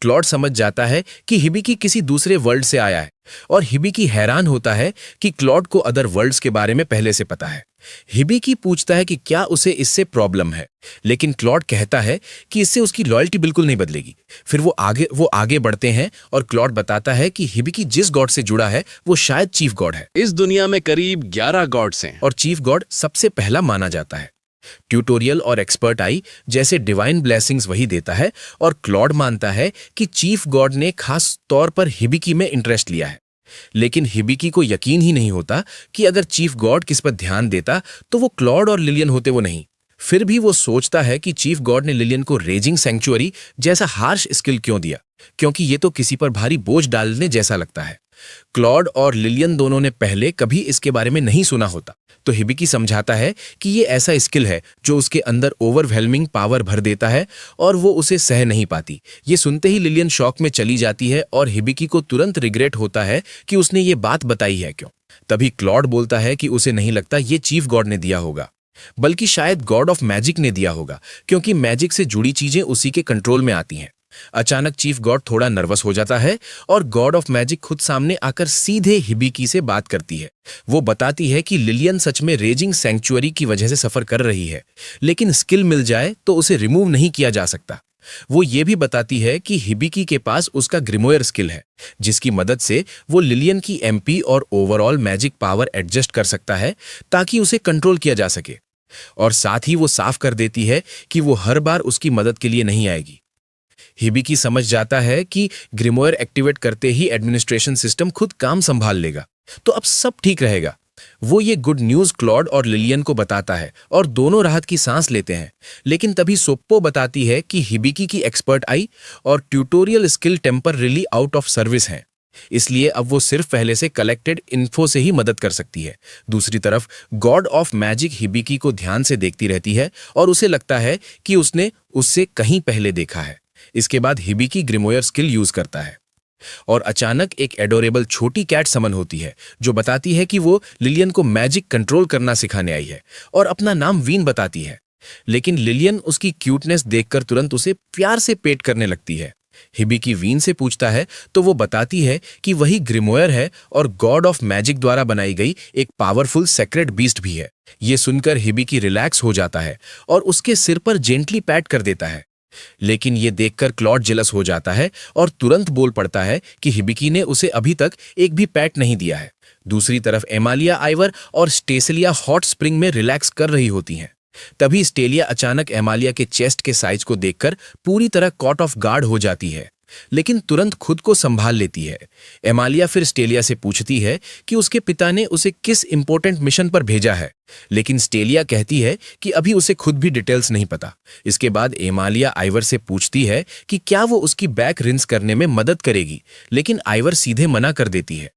क्लॉड समझ जाता है कि हिबिकी किसी दूसरे वर्ल्ड से आया है और हिबिकी हैरान होता है कि क्लॉड को अदर वर्ल्ड्स के बारे में पहले से पता है। हिबिकी पूछता है कि क्या उसे इससे प्रॉब्लम है, लेकिन क्लॉड कहता है कि इससे उसकी लॉयल्टी बिल्कुल नहीं बदलेगी। फिर वो आगे बढ़ते हैं और क्लॉड बताता है कि हिबिकी जिस गॉड से जुड़ा है वो शायद चीफ गॉड है। इस दुनिया में करीब 11 गॉड्स हैं और चीफ गॉड सबसे पहला माना जाता है। ट्यूटोरियल और एक्सपर्ट आई जैसे डिवाइन ब्लेसिंग्स वही देता है और क्लॉड मानता है कि चीफ गॉड ने खास तौर पर हिबिकी में इंटरेस्ट लिया है। लेकिन हिबिकी को यकीन ही नहीं होता कि अगर चीफ गॉड किस पर ध्यान देता तो वो क्लॉड और लिलियन होते, वो नहीं। फिर भी वो सोचता है कि चीफ गॉड ने लिलियन को रेजिंग सैंक्चुअरी जैसा हार्श स्किल क्यों दिया, क्योंकि ये तो किसी पर भारी बोझ डालने जैसा लगता है। क्लॉड और लिलियन दोनों ने पहले कभी इसके बारे में नहीं सुना होता, तो हिबिकी समझाता है कि ये ऐसा स्किल है जो उसके अंदर ओवरवेलमिंग पावर भर देता है और वो उसे सह नहीं पाती। ये सुनते ही लिलियन शॉक में चली जाती है और हिबिकी को तुरंत रिग्रेट होता है कि उसने ये बात बताई है क्यों। तभी क्लॉड बोलता है कि उसे नहीं लगता ये चीफ गॉड ने दिया होगा, बल्कि शायद गॉड ऑफ मैजिक ने दिया होगा, क्योंकि मैजिक से जुड़ी चीजें उसी के कंट्रोल में आती हैं। अचानक चीफ गॉड थोड़ा नर्वस हो जाता है और गॉड ऑफ मैजिक खुद सामने आकर सीधे हिबिकी से बात करती है। वो बताती है कि लिलियन सच में रेजिंग सैंक्चुअरी की वजह से सफर कर रही है, लेकिन स्किल मिल जाए तो उसे रिमूव नहीं किया जा सकता। वो ये भी बताती है कि हिबिकी के पास उसका ग्रिमोयर स्किल है, जिसकी मदद से वो लिलियन की एमपी और ओवरऑल मैजिक पावर एडजस्ट कर सकता है ताकि उसे कंट्रोल किया जा सके। और साथ ही वो साफ कर देती है कि वो हर बार उसकी मदद के लिए नहीं आएगी। हिबिकी समझ जाता है कि ग्रिमोयर एक्टिवेट करते ही एडमिनिस्ट्रेशन सिस्टम खुद काम संभाल लेगा, तो अब सब ठीक रहेगा। वो ये गुड न्यूज क्लॉड और लिलियन को बताता है और दोनों राहत की सांस लेते हैं। लेकिन तभी सोप्पो बताती है कि हिबिकी की एक्सपर्ट आई और tutorial skill temporarily out of service हैं, इसलिए अब वो सिर्फ पहले से कलेक्टेड इन्फो से ही मदद कर सकती है। दूसरी तरफ गॉड ऑफ मैजिक हिबिकी को ध्यान से देखती रहती है और उसे लगता है कि उसने उससे कहीं पहले देखा है। इसके बाद हिबिकी ग्रिमोयर स्किल यूज करता है और अचानक एक एडोरेबल छोटी कैट समन होती है जो बताती है कि वो लिलियन को मैजिक कंट्रोल करना सिखाने आई है और अपना नाम वीन बताती है। लेकिन लिलियन उसकी क्यूटनेस देखकर तुरंत उसे प्यार से पेट करने लगती है। हिबिकी वीन से पूछता है तो वो बताती है कि वही ग्रिमोयर है और गॉड ऑफ मैजिक द्वारा बनाई गई एक पावरफुल सेक्रेट बीस्ट भी है। ये सुनकर हिबिकी रिलैक्स हो जाता है और उसके सिर पर जेंटली पैट कर देता है। लेकिन ये देखकर क्लॉड जेलस हो जाता है और तुरंत बोल पड़ता है कि हिबिकी ने उसे अभी तक एक भी पैट नहीं दिया है। दूसरी तरफ एमालिया आइवर और स्टेसिलिया हॉट स्प्रिंग में रिलैक्स कर रही होती हैं। तभी स्टेलिया अचानक एमालिया के चेस्ट के साइज को देखकर पूरी तरह कॉट ऑफ गार्ड हो जाती है, लेकिन तुरंत खुद को संभाल लेती है। एमालिया फिर स्टेलिया से पूछती है कि उसके पिता ने उसे किस इंपॉर्टेंट मिशन पर भेजा है, लेकिन स्टेलिया कहती है कि अभी उसे खुद भी डिटेल्स नहीं पता। इसके बाद एमालिया आइवर से पूछती है कि क्या वो उसकी बैक रिंस करने में मदद करेगी, लेकिन आइवर सीधे मना कर देती है,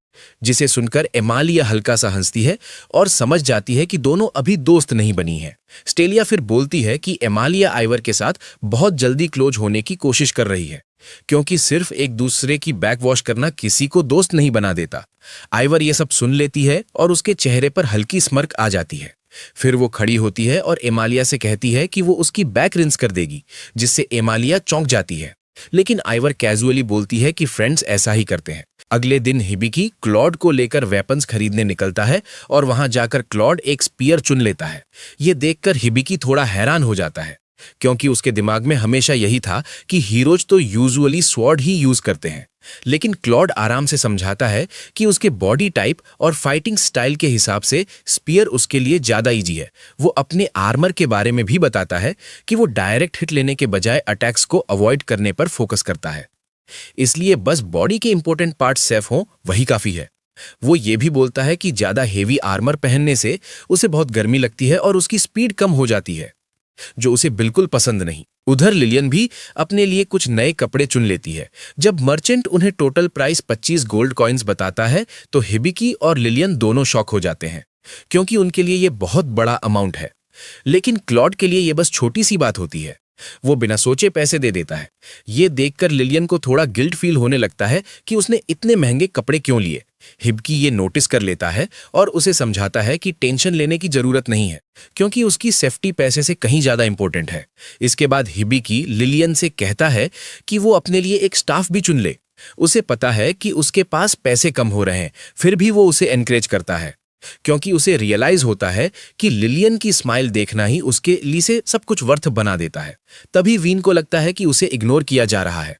जिसे सुनकर एमालिया हल्का सा हंसती है और समझ जाती है कि दोनों अभी दोस्त नहीं बनी हैं। स्टेलिया फिर बोलती है कि एमालिया आइवर के साथ बहुत जल्दी क्लोज होने की कोशिश कर रही है, क्योंकि सिर्फ एक दूसरे की बैक वॉश करना किसी को दोस्त नहीं बना देता। आइवर ये सब सुन लेती है और उसके चेहरे पर हल्की स्मर्क आ जाती है। फिर वो खड़ी होती है और एमालिया से कहती है कि वो उसकी बैक रिंस कर देगी, जिससे एमालिया चौंक जाती है। लेकिन आइवर कैजुअली बोलती है कि फ्रेंड्स ऐसा ही करते हैं। अगले दिन हिबिकी क्लॉड को लेकर वेपन्स खरीदने निकलता है और वहां जाकर क्लॉड एक स्पीयर चुन लेता है। ये देखकर हिबिकी थोड़ा हैरान हो जाता है, क्योंकि उसके दिमाग में हमेशा यही था कि हीरोज तो यूजुअली स्वॉर्ड ही यूज करते हैं। लेकिन क्लॉड आराम से समझाता है कि उसके बॉडी टाइप और फाइटिंग स्टाइल के हिसाब से स्पीयर उसके लिए ज्यादा इजी है। वो अपने आर्मर के बारे में भी बताता है कि वो डायरेक्ट हिट लेने के बजाय अटैक्स को अवॉइड करने पर फोकस करता है, इसलिए बस बॉडी के इंपॉर्टेंट पार्ट सेफ हों वही काफी है। वो ये भी बोलता है कि ज्यादा हेवी आर्मर पहनने से उसे बहुत गर्मी लगती है और उसकी स्पीड कम हो जाती है, जो उसे बिल्कुल पसंद नहीं। उधर लिलियन भी अपने लिए कुछ नए कपड़े चुन लेती है। जब मर्चेंट उन्हें टोटल प्राइस 25 गोल्ड कॉइन्स बताता है तो हिबिकी और लिलियन दोनों शॉक हो जाते हैं, क्योंकि उनके लिए ये बहुत बड़ा अमाउंट है। लेकिन क्लॉड के लिए ये बस छोटी सी बात होती है। वो बिना सोचे पैसे दे देता है। ये देखकर लिलियन को थोड़ा गिल्ट फील होने लगता है कि उसने इतने महंगे कपड़े क्यों लिए। हिबिकी ये नोटिस कर लेता है और उसे समझाता है कि टेंशन लेने की जरूरत नहीं है, क्योंकि उसकी सेफ्टी पैसे से कहीं ज्यादा इंपॉर्टेंट है। इसके बाद हिबिकी लिलियन से कहता है कि वो अपने लिए एक स्टाफ भी चुन ले। उसे पता है कि उसके पास पैसे कम हो रहे हैं, फिर भी वो उसे एनकरेज करता है, क्योंकि उसे रियलाइज होता है कि लिलियन की स्माइल देखना ही उसके लिए से सब कुछ वर्थ बना देता है। तभी वीन को लगता है कि उसे इग्नोर किया जा रहा है,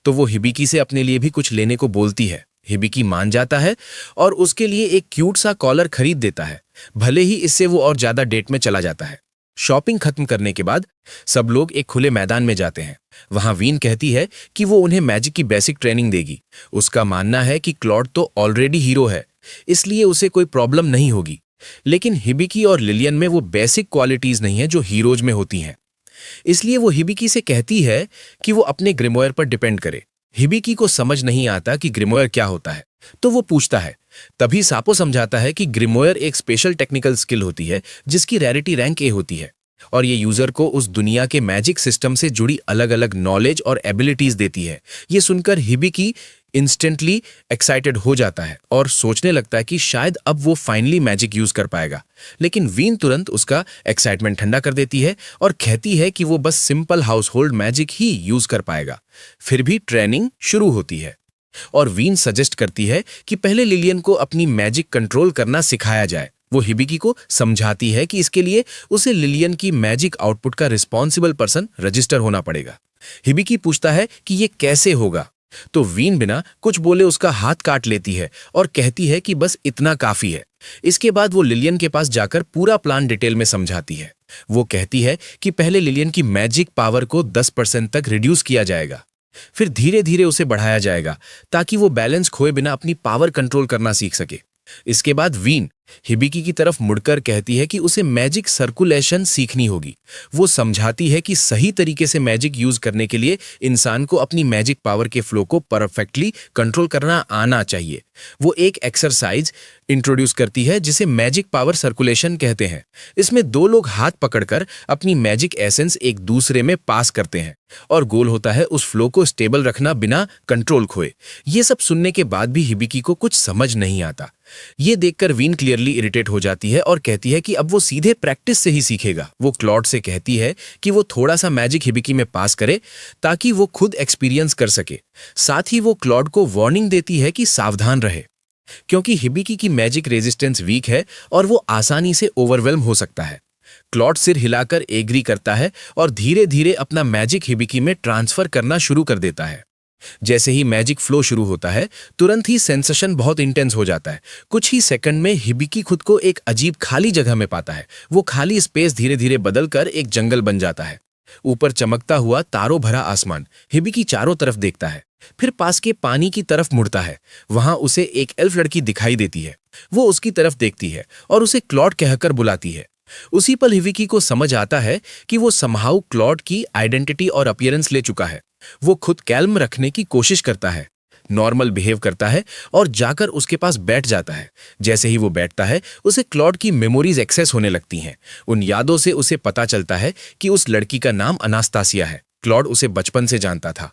तो वो हिबिकी से अपने लिए भी कुछ लेने को बोलती है। हिबिकी मान जाता है और उसके लिए एक क्यूट सा कॉलर खरीद देता है, भले ही इससे वो और ज्यादा डेट में चला जाता है। शॉपिंग खत्म करने के बाद सब लोग एक खुले मैदान में जाते हैं। वहां वीन कहती है कि वो उन्हें मैजिक की बेसिक ट्रेनिंग देगी। उसका मानना है कि क्लॉड तो ऑलरेडी हीरो है, इसलिए उसे कोई प्रॉब्लम नहीं होगी। लेकिन हिबिकी और लिलियन में वो बेसिक क्वालिटीज नहीं है जो हीरोज में होती हैं, इसलिए वो हिबिकी से कहती है कि वो अपने ग्रिमोयर पर डिपेंड करे। हिबिकी को समझ नहीं आता कि ग्रिमोयर क्या होता है, तो वो पूछता है। तभी सापो समझाता है कि ग्रिमोयर एक स्पेशल टेक्निकल स्किल होती है जिसकी रैरिटी रैंक ए होती है और ये यूजर को उस दुनिया के मैजिक सिस्टम से जुड़ी अलग अलग नॉलेज और एबिलिटीज देती है। ये सुनकर हिबिकी इंस्टेंटली एक्साइटेड हो जाता है और सोचने लगता है कि शायद अब वो फाइनली मैजिक यूज कर पाएगा, लेकिन वीन तुरंत उसका एक्साइटमेंट ठंडा कर देती है और कहती है कि वो बस सिंपल हाउस होल्ड मैजिक ही यूज कर पाएगा। फिर भी ट्रेनिंग शुरू होती है और वीन सजेस्ट करती है कि पहले लिलियन को अपनी मैजिक कंट्रोल करना सिखाया जाए। वो हिबिकी को समझाती है कि इसके लिए उसे लिलियन की मैजिक आउटपुट का रिस्पॉन्सिबल पर्सन रजिस्टर होना पड़ेगा। हिबिकी पूछता है कि ये कैसे होगा, तो वीन बिना कुछ बोले उसका हाथ काट लेती है और कहती है कि बस इतना काफी है। इसके बाद वो लिलियन के पास जाकर पूरा प्लान डिटेल में समझाती है। वो कहती है कि पहले लिलियन की मैजिक पावर को 10% तक रिड्यूस किया जाएगा, फिर धीरे धीरे उसे बढ़ाया जाएगा ताकि वो बैलेंस खोए बिना अपनी पावर कंट्रोल करना सीख सके। इसके बाद वीन हिबिकी की तरफ मुड़कर कहती है कि उसे मैजिक सर्कुलेशन सीखनी होगी। वो समझाती है कि सही तरीके से मैजिक यूज करने के लिए इंसान को अपनी मैजिक पावर के फ्लो को परफेक्टली कंट्रोल करना आना चाहिए। वो एक एक्सरसाइज इंट्रोड्यूस करती है जिसे मैजिक पावर सर्कुलेशन कहते हैं। इसमें दो लोग हाथ पकड़कर अपनी मैजिक एसेंस एक दूसरे में पास करते हैं और गोल होता है उस फ्लो को स्टेबल रखना बिना कंट्रोल खोए। ये सब सुनने के बाद भी हिबिकी को कुछ समझ नहीं आता। ये देखकर वीन क्लियरली इरिटेट हो जाती है और कहती है कि अब वो सीधे प्रैक्टिस से ही सीखेगा। वो क्लॉड से कहती है कि वो थोड़ा सा मैजिक हिबिकी में पास करे ताकि वो खुद एक्सपीरियंस कर सके। साथ ही वो क्लॉड को वार्निंग देती है कि सावधान रहे, क्योंकि हिबिकी की मैजिक रेजिस्टेंस वीक है और वो आसानी से ओवरवेल्म हो सकता है। क्लॉड सिर हिलाकर एग्री करता है और धीरे धीरे अपना मैजिक हिबिकी में ट्रांसफर करना शुरू कर देता है। जैसे ही मैजिक फ्लो शुरू होता है, तुरंत ही सेंसेशन बहुत इंटेंस हो जाता है। कुछ ही सेकंड में हिबिकी खुद को एक अजीब खाली जगह में पाता है। वो खाली स्पेस धीरे धीरे बदलकर एक जंगल बन जाता है। ऊपर चमकता हुआ तारों भरा आसमान। हिबिकी चारों तरफ देखता है, फिर पास के पानी की तरफ मुड़ता है। वहां उसे एक एल्फ लड़की दिखाई देती है। वो उसकी तरफ देखती है और उसे क्लॉड कहकर बुलाती है। उसी पल हिबिकी को समझ आता है कि वो समहाउ क्लॉड की आइडेंटिटी और अपीयरेंस ले चुका है। वो खुद कैल्म रखने की कोशिश करता है, नॉर्मल बिहेव करता है और जाकर उसके पास बैठ जाता है। जैसे ही वो बैठता है, उसे क्लॉड की मेमोरीज एक्सेस होने लगती हैं। उन यादों से उसे पता चलता है कि उस लड़की का नाम अनास्तासिया है। क्लॉड उसे बचपन से जानता था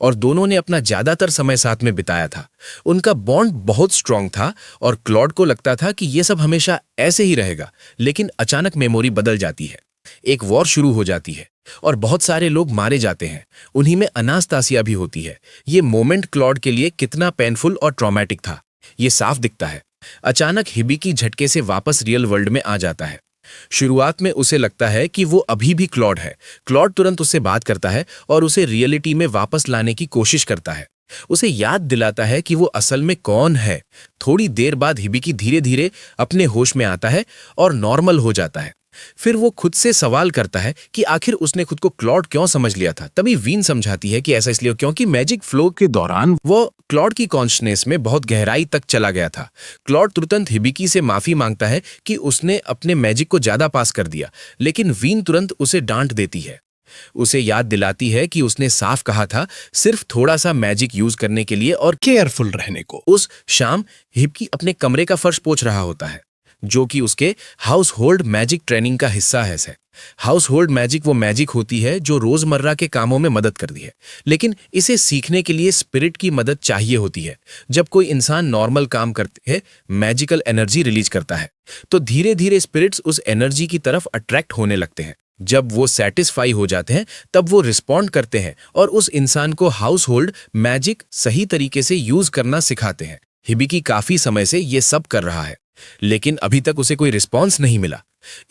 और दोनों ने अपना ज्यादातर समय साथ में बिताया था। उनका बॉन्ड बहुत स्ट्रांग था और क्लॉड को लगता था कि ये सब हमेशा ऐसे ही रहेगा। लेकिन अचानक मेमोरी बदल जाती है। एक वॉर शुरू हो जाती है और बहुत सारे लोग मारे जाते हैं। उन्हीं में अनास्तासिया भी होती है। ये मोमेंट क्लॉड के लिए कितना पेनफुल और ट्रॉमेटिक था, ये साफ दिखता है। अचानक हिबिकी झटके से वापस रियल वर्ल्ड में आ जाता है। शुरुआत में उसे लगता है कि वो अभी भी क्लॉड है। क्लॉड तुरंत उससे बात करता है और उसे रियलिटी में वापस लाने की कोशिश करता है। उसे याद दिलाता है कि वो असल में कौन है। थोड़ी देर बाद हिबिकी धीरे धीरे अपने होश में आता है और नॉर्मल हो जाता है। फिर वो खुद से सवाल करता है कि आखिर उसने खुद को क्लॉड क्यों समझ लिया था। तभी वीन समझाती है कि ऐसा इसलिए क्योंकि मैजिक फ्लो के दौरान वो क्लॉड की कॉन्शनेस में बहुत गहराई तक चला गया था। क्लॉड तुरंत हिबिकी से माफी मांगता है कि उसने अपने मैजिक को ज्यादा पास कर दिया, लेकिन वीन तुरंत उसे डांट देती है। उसे याद दिलाती है कि उसने साफ कहा था सिर्फ थोड़ा सा मैजिक यूज करने के लिए और केयरफुल रहने को। उस शाम हिबिकी अपने कमरे का फर्श पोंछ रहा होता है, जो कि उसके हाउस होल्ड मैजिक ट्रेनिंग का हिस्सा है। हाउस होल्ड मैजिक वो मैजिक होती है जो रोजमर्रा के कामों में मदद करती है, लेकिन इसे सीखने के लिए स्पिरिट की मदद चाहिए होती है। जब कोई इंसान नॉर्मल काम करते है, मैजिकल एनर्जी रिलीज करता है, तो धीरे धीरे स्पिरिट्स उस एनर्जी की तरफ अट्रैक्ट होने लगते हैं। जब वो सेटिस्फाई हो जाते हैं, तब वो रिस्पॉन्ड करते हैं और उस इंसान को हाउस होल्ड मैजिक सही तरीके से यूज करना सिखाते हैं। हिबिकी काफी समय से ये सब कर रहा है, लेकिन अभी तक उसे कोई रिस्पॉन्स नहीं मिला।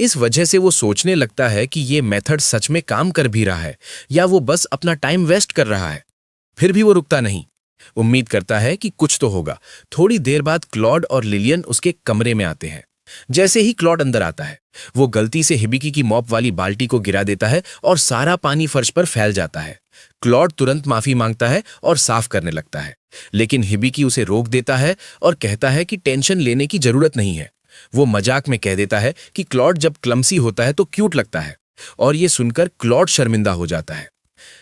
इस वजह से वो सोचने लगता है कि ये मेथड सच में काम कर भी रहा है या वो बस अपना टाइम वेस्ट कर रहा है। फिर भी वो रुकता नहीं, उम्मीद करता है कि कुछ तो होगा। थोड़ी देर बाद क्लॉड और लिलियन उसके कमरे में आते हैं। जैसे ही क्लॉड अंदर आता है, वो गलती से हिबिकी की मॉप वाली बाल्टी को गिरा देता है और सारा पानी फर्श पर फैल जाता है। क्लॉड तुरंत माफी मांगता है और साफ करने लगता है, लेकिन हिबिकी उसे रोक देता है और कहता है कि टेंशन लेने की जरूरत नहीं है। वो मजाक में कह देता है कि क्लॉड जब क्लमसी होता है तो क्यूट लगता है, और ये सुनकर क्लॉड शर्मिंदा हो जाता है।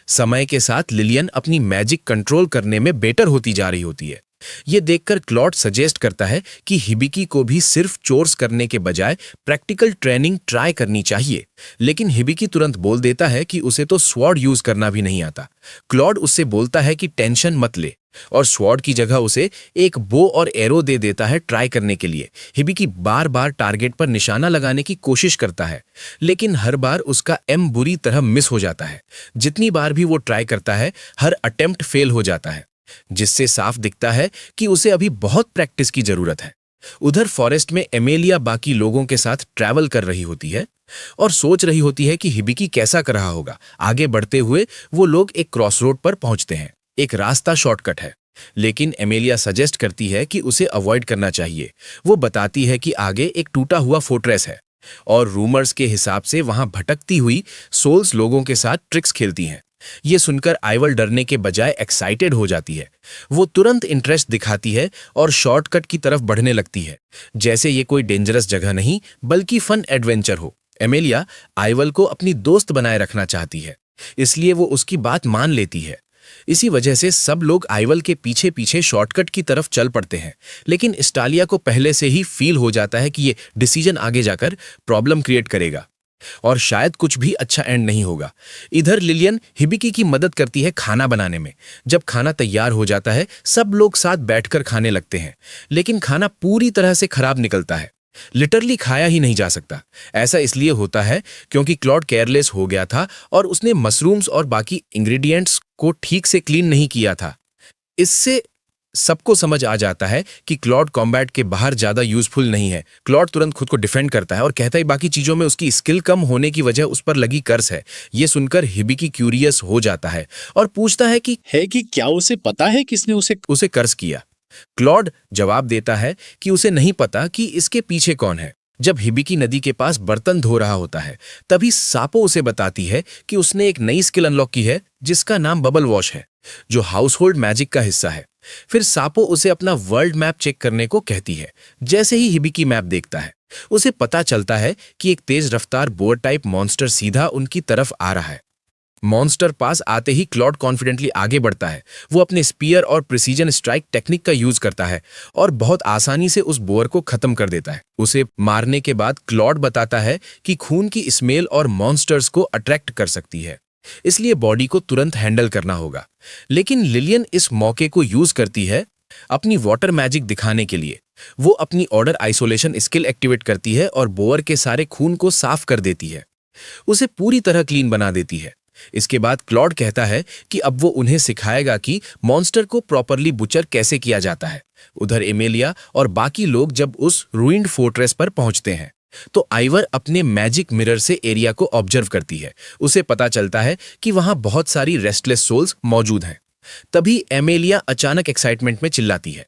समय के साथ लिलियन अपनी मैजिक कंट्रोल करने में बेटर होती जा रही होती है। ये देखकर क्लॉड सजेस्ट करता है कि हिबिकी को भी सिर्फ चोर्स करने के बजाय प्रैक्टिकल ट्रेनिंग ट्राई करनी चाहिए, लेकिन हिबिकी तुरंत बोल देता है कि उसे तो स्वॉर्ड यूज करना भी नहीं आता। क्लॉड उससे बोलता है कि टेंशन मत ले और स्वॉर्ड की जगह उसे एक बो और एरो दे देता है ट्राई करने के लिए। हिबिकी बार बार टारगेट पर निशाना लगाने की कोशिश करता है, लेकिन हर बार उसका एम बुरी तरह मिस हो जाता है। जितनी बार भी वो ट्राई करता है, हर अटेम्प्ट फेल हो जाता है, जिससे साफ दिखता है कि उसे अभी बहुत प्रैक्टिस की जरूरत है। उधर फॉरेस्ट में एमेलिया बाकी लोगों के साथ ट्रैवल कर रही होती है और सोच रही होती है कि हिबिकी कैसा कर रहा होगा। आगे बढ़ते हुए वो लोग एक क्रॉसरोड पर पहुंचते हैं। एक रास्ता शॉर्टकट है, लेकिन एमेलिया सजेस्ट करती है कि उसे अवॉइड करना चाहिए। वो बताती है कि आगे एक टूटा हुआ फोर्ट्रेस है और रूमर्स के हिसाब से वहां भटकती हुई सोल्स लोगों के साथ ट्रिक्स खेलती हैं। ये सुनकर आइवल डरने के बजाय एक्साइटेड हो जाती है। वो तुरंत इंटरेस्ट दिखाती है और शॉर्टकट की तरफ बढ़ने लगती है, जैसे ये कोई डेंजरस जगह नहीं बल्कि फन एडवेंचर हो। एमेलिया आइवल को अपनी दोस्त बनाए रखना चाहती है, इसलिए वो उसकी बात मान लेती है। इसी वजह से सब लोग आइवल के पीछे पीछे शॉर्टकट की तरफ चल पड़ते हैं, लेकिन स्टालिया को पहले से ही फील हो जाता है कि ये डिसीजन आगे जाकर प्रॉब्लम क्रिएट करेगा और शायद कुछ भी अच्छा एंड नहीं होगा। इधर लिलियन हिबिकी की मदद करती है खाना बनाने में। जब खाना तैयार हो जाता है, सब लोग साथ बैठकर खाने लगते हैं, लेकिन खाना पूरी तरह से खराब निकलता है। लिटरली खाया ही नहीं जा सकता। ऐसा इसलिए होता है क्योंकि क्लॉड केयरलेस हो गया था और उसने मशरूम्स और बाकी इंग्रेडिएंट्स को ठीक से क्लीन नहीं किया था। इससे सबको समझ आ जाता है कि क्लॉड कॉम्बैट के बाहर ज्यादा यूजफुल नहीं है। क्लॉड तुरंत खुद को डिफेंड करता है और कहता है बाकी चीजों में उसकी स्किल कम होने की वजह उस पर लगी कर्ज है। ये सुनकर हिबिकी क्यूरियस हो जाता है और पूछता है कि क्या उसे पता है किसने उसे कर्ज किया। क्लॉड जवाब देता है कि उसे नहीं पता कि इसके पीछे कौन है। जब हिबिकी नदी के पास बर्तन धो रहा होता है, तभी सापो उसे बताती है कि उसने एक नई स्किल अनलॉक की है जिसका नाम बबल वॉश है, जो हाउसहोल्ड मैजिक का हिस्सा है। फिर सापो उसे अपना वर्ल्ड मैप चेक करने को कहती है। जैसे ही हिबिकी मैप देखता है, उसे पता चलता है कि एक तेज रफ्तार बोर टाइप मॉन्स्टर सीधा उनकी तरफ आ रहा है। मॉन्स्टर पास आते ही क्लॉड कॉन्फिडेंटली आगे बढ़ता है। वो अपने स्पीयर और प्रिसीजन स्ट्राइक टेक्निक का यूज करता है और बहुत आसानी से उस बोर को खत्म कर देता है। उसे मारने के बाद क्लॉड बताता है कि खून की स्मेल और मॉन्स्टर्स को अट्रैक्ट कर सकती है, इसलिए बॉडी को तुरंत हैंडल करना होगा। लेकिन लिलियन इस मौके को यूज करती है अपनी वाटर मैजिक दिखाने के लिए। वो अपनी ऑर्डर आइसोलेशन स्किल एक्टिवेट करती है और बोअर के सारे खून को साफ कर देती है, उसे पूरी तरह क्लीन बना देती है। इसके बाद क्लॉड कहता है कि अब वो उन्हें सिखाएगा कि मॉन्स्टर को प्रॉपरली बुचर कैसे किया जाता है। उधर एमेलिया और बाकी लोग जब उस रूइंड फोर्ट्रेस पर पहुंचते हैं, तो आइवर अपने मैजिक मिरर से एरिया को ऑब्जर्व करती है। उसे पता चलता है कि वहां बहुत सारी रेस्टलेस सोल्स मौजूद हैं। तभी एमेलिया अचानक एक्साइटमेंट में चिल्लाती है,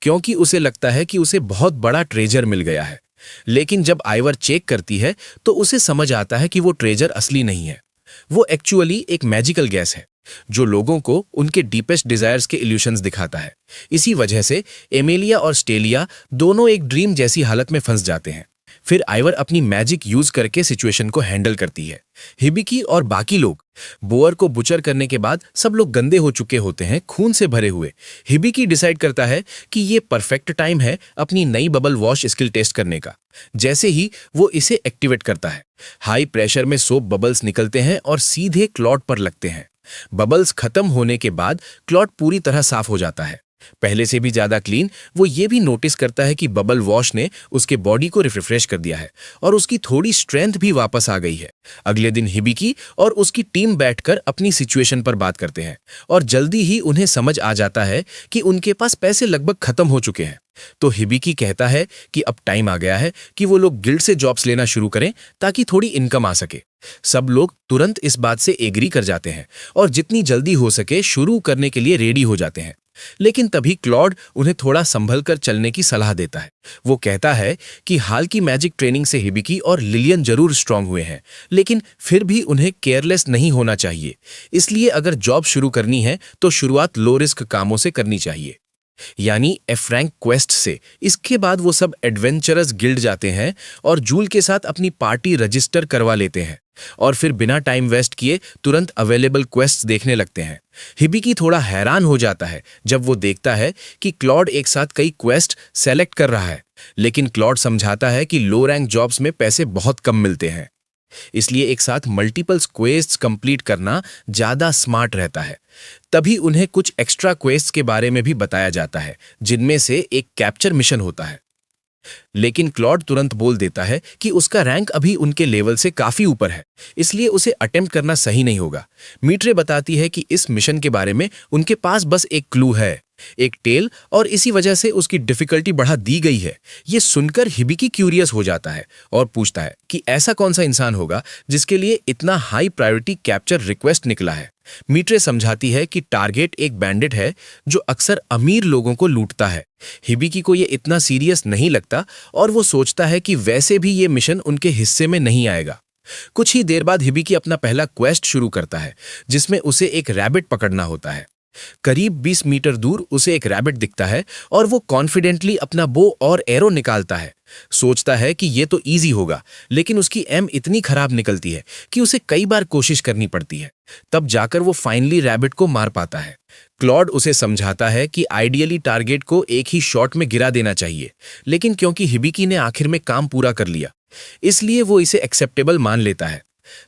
क्योंकि उसे लगता है कि उसे बहुत बड़ा ट्रेजर मिल गया है। लेकिन जब आइवर चेक करती है, तो उसे समझ आता है कि वो ट्रेजर असली नहीं है। वो एक्चुअली एक मैजिकल गैस है जो लोगों को उनके डीपेस्ट डिजायर्स के इल्यूशंस दिखाता है। इसी वजह से एमेलिया और स्टेलिया दोनों एक ड्रीम जैसी हालत में फंस जाते हैं। फिर आइवर अपनी मैजिक यूज करके सिचुएशन को हैंडल करती है। हिबिकी और बाकी लोग बोअर को बुचर करने के बाद सब लोग गंदे हो चुके होते हैं, खून से भरे हुए। हिबिकी डिसाइड करता है कि ये परफेक्ट टाइम है अपनी नई बबल वॉश स्किल टेस्ट करने का। जैसे ही वो इसे एक्टिवेट करता है, हाई प्रेशर में सोप बबल्स निकलते हैं और सीधे क्लॉड पर लगते हैं। बबल्स खत्म होने के बाद क्लॉड पूरी तरह साफ हो जाता है, पहले से भी ज्यादा क्लीन। वो ये भी नोटिस करता है कि बबल वॉश ने उसके बॉडी को रिफ्रेश कर दिया है और उसकी थोड़ी स्ट्रेंथ भी वापस आ गई है। अगले दिन हिबिकी और उसकी टीम बैठकर अपनी सिचुएशन पर बात करते हैं और जल्दी ही उन्हें समझ आ जाता है कि उनके पास पैसे लगभग खत्म हो चुके हैं। तो हिबिकी कहता है कि अब टाइम आ गया है कि वो लोग गिल्ड से जॉब्स लेना शुरू करें ताकि थोड़ी इनकम आ सके। सब लोग तुरंत इस बात से एग्री कर जाते हैं और जितनी जल्दी हो सके शुरू करने के लिए रेडी हो जाते हैं। लेकिन तभी क्लॉड उन्हें थोड़ा संभल कर चलने की सलाह देता है। वो कहता है कि हाल की मैजिक ट्रेनिंग से हिबिकी और लिलियन जरूर स्ट्रांग हुए हैं, लेकिन फिर भी उन्हें केयरलेस नहीं होना चाहिए। इसलिए अगर जॉब शुरू करनी है तो शुरुआत लो रिस्क कामों से करनी चाहिए। यानी एफ रैंक क्वेस्ट से। इसके बाद वो सब एडवेंचरस गिल्ड जाते हैं और जूल के साथ अपनी पार्टी रजिस्टर करवा लेते हैं और फिर बिना टाइम वेस्ट किए तुरंत अवेलेबल क्वेस्ट्स देखने लगते हैं। हिबिकी थोड़ा हैरान हो जाता है जब वो देखता है कि क्लॉड एक साथ कई क्वेस्ट सेलेक्ट कर रहा है, लेकिन क्लॉड समझाता है कि लो रैंक जॉब्स में पैसे बहुत कम मिलते हैं, इसलिए एक साथ मल्टीपल क्वेस्ट्स कंप्लीट करना ज्यादा स्मार्ट रहता है। तभी उन्हें कुछ एक्स्ट्रा क्वेस्ट्स के बारे में भी बताया जाता है, जिनमें से एक कैप्चर मिशन होता है। लेकिन क्लॉड तुरंत बोल देता है कि उसका रैंक अभी उनके लेवल से काफी ऊपर है, इसलिए उसे अटेम्प्ट करना सही नहीं होगा। मीट्रे बताती है कि इस मिशन के बारे में उनके पास बस एक क्लू है, एक टेल, और इसी वजह से उसकी डिफिकल्टी बढ़ा दी गई है। ये सुनकर हिबिकी क्यूरियस हो जाता है और पूछता है कि ऐसा कौन सा इंसान होगा जिसके लिए इतना हाई प्रायोरिटी कैप्चर रिक्वेस्ट निकला है। मीट्रे समझाती है कि टारगेट एक बैंडिट है जो अक्सर अमीर लोगों को लूटता है। हिबिकी को ये इतना सीरियस नहीं लगता और वो सोचता है कि वैसे भी ये मिशन उनके हिस्से में नहीं आएगा। कुछ ही देर बाद हिबिकी अपना पहला क्वेस्ट शुरू करता है, जिसमें उसे एक रैबिट पकड़ना होता है। करीब 20 मीटर दूर उसे एक रैबिट दिखता है और वो कॉन्फिडेंटली अपना बो और एरो निकालता है। सोचता है कि ये तो इजी होगा, लेकिन उसकी एम इतनी खराब निकलती है कि उसे कई बार कोशिश करनी पड़ती है। तब जाकर वो फाइनली रैबिट को मार पाता है। क्लॉड उसे समझाता है कि आइडियली टारगेट को एक ही शॉट में गिरा देना चाहिए, लेकिन क्योंकि हिबिकी ने आखिर में काम पूरा कर लिया, इसलिए वो इसे एक्सेप्टेबल मान लेता है।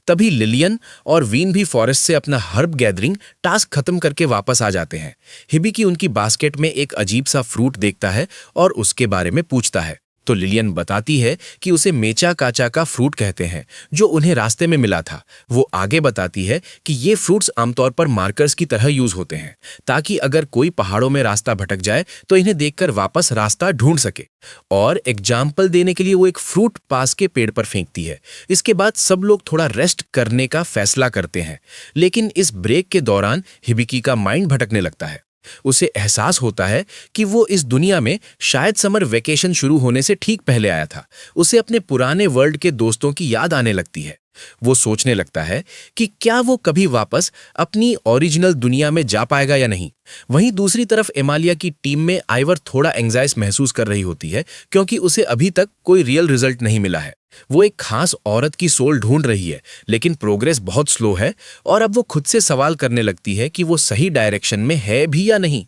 तभी लिलियन और वीन भी फॉरेस्ट से अपना हर्ब गैदरिंग टास्क खत्म करके वापस आ जाते हैं। हिबिकी उनकी बास्केट में एक अजीब सा फ्रूट देखता है और उसके बारे में पूछता है, तो लिलियन बताती है कि उसे मेचा काचा का फ्रूट कहते हैं, जो उन्हें रास्ते में मिला था। वो आगे बताती है कि ये फ्रूट्स आमतौर पर मार्कर्स की तरह यूज होते हैं, ताकि अगर कोई पहाड़ों में रास्ता भटक जाए तो इन्हें देखकर वापस रास्ता ढूंढ सके। और एग्जाम्पल देने के लिए वो एक फ्रूट पास के पेड़ पर फेंकती है। इसके बाद सब लोग थोड़ा रेस्ट करने का फैसला करते हैं, लेकिन इस ब्रेक के दौरान हिबिकी का माइंड भटकने लगता है। उसे एहसास होता है कि वो इस दुनिया में शायद समर वेकेशन शुरू होने से ठीक पहले आया था। उसे अपने पुराने वर्ल्ड के दोस्तों की याद आने लगती है। वो सोचने लगता है कि क्या वो कभी वापस अपनी ओरिजिनल दुनिया में जा पाएगा या नहीं। वहीं दूसरी तरफ एमालिया की टीम में आइवर थोड़ा एंग्जाइस महसूस कर रही होती है, क्योंकि उसे अभी तक कोई रियल रिजल्ट नहीं मिला है। वो एक खास औरत की सोल ढूंढ रही है, लेकिन प्रोग्रेस बहुत स्लो है और अब वो खुद से सवाल करने लगती है कि वो सही डायरेक्शन में है भी या नहीं।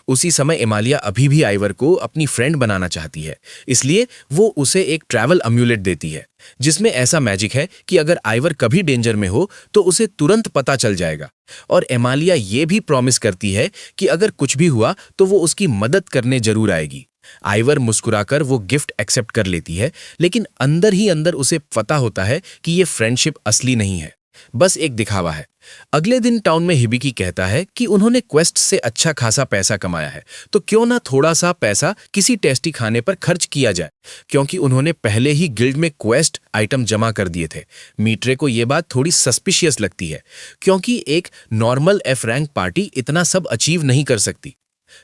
उसी समय एमालिया अभी भी आइवर को अपनी फ्रेंड बनाना चाहती है, इसलिए वो उसे एक ट्रैवल अम्यूलेट देती है, जिसमें ऐसा मैजिक है कि अगर आइवर कभी डेंजर में हो तो उसे तुरंत पता चल जाएगा। और एमालिया ये भी प्रॉमिस करती है कि अगर कुछ भी हुआ तो वो उसकी मदद करने जरूर आएगी। आइवर मुस्कुराकर वो गिफ्ट एक्सेप्ट कर लेती है, लेकिन अंदर ही अंदर उसे पता होता है कि ये फ्रेंडशिप असली नहीं है, बस एक दिखावा है। अगले दिन टाउन में हिबिकी कहता है कि उन्होंने क्वेस्ट से अच्छा खासा पैसा कमाया है, तो क्यों ना थोड़ा सा पैसा किसी टेस्टी खाने पर खर्च किया जाए, क्योंकि उन्होंने पहले ही गिल्ड में क्वेस्ट आइटम जमा कर दिए थे। मीट्रे को यह बात थोड़ी सस्पिशियस लगती है, क्योंकि एक नॉर्मल एफ रैंक पार्टी इतना सब अचीव नहीं कर सकती।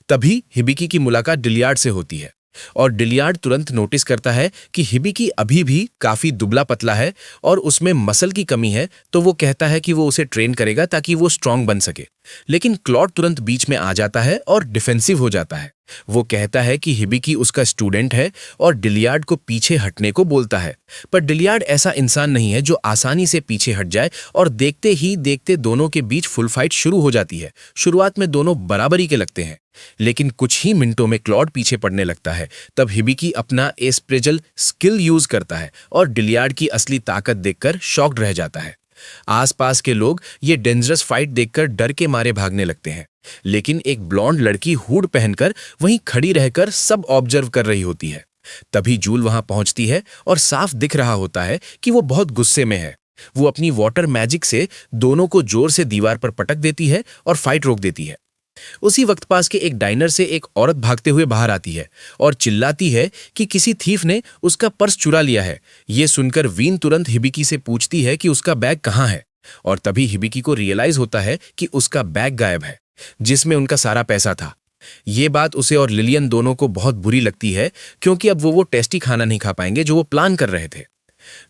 तभी हिबिकी की मुलाकात डिलियार्ड से होती है और डिलियार्ड तुरंत नोटिस करता है कि हिबिकी अभी भी काफी दुबला पतला है और उसमें मसल की कमी है, तो वो कहता है कि वो उसे ट्रेन करेगा ताकि वो स्ट्रांग बन सके। लेकिन क्लॉड तुरंत बीच में आ जाता है और डिफेंसिव हो जाता है। वो कहता है कि हिबिकी उसका स्टूडेंट है और डिलियार्ड को पीछे हटने को बोलता है, पर डिलियार्ड ऐसा इंसान नहीं है जो आसानी से पीछे हट जाए, और देखते ही देखते दोनों के बीच फुल फाइट शुरू हो जाती है। शुरुआत में दोनों बराबरी के लगते हैं, लेकिन कुछ ही मिनटों में क्लॉड पीछे पड़ने लगता है। तब हिबिकी अपना एस्प्रेजल स्किल यूज करता है और डिलियार्ड की असली ताकत देखकर शॉक्ड रह जाता है। आसपास के लोग ये डेंजरस फाइट देखकर डर के मारे भागने लगते हैं, लेकिन एक ब्लॉन्ड लड़की हुड पहनकर वहीं खड़ी रहकर सब ऑब्जर्व कर रही होती है। तभी जूल वहां पहुंचती है और साफ दिख रहा होता है कि वो बहुत गुस्से में है। वो अपनी वाटर मैजिक से दोनों को जोर से दीवार पर पटक देती है और फाइट रोक देती है। उसी वक्त पास के एक डाइनर से एक औरत भागते हुए बाहर आती है और चिल्लाती है कि किसी थीफ ने उसका पर्स चुरा लिया है। ये सुनकर वीन तुरंत हिबिकी से पूछती है कि उसका बैग कहाँ है, और तभी हिबिकी को रियलाइज होता है कि उसका बैग गायब है, जिसमें उनका सारा पैसा था। ये बात उसे और लिलियन दोनों को बहुत बुरी लगती है, क्योंकि अब वो टेस्टी खाना नहीं खा पाएंगे जो वो प्लान कर रहे थे।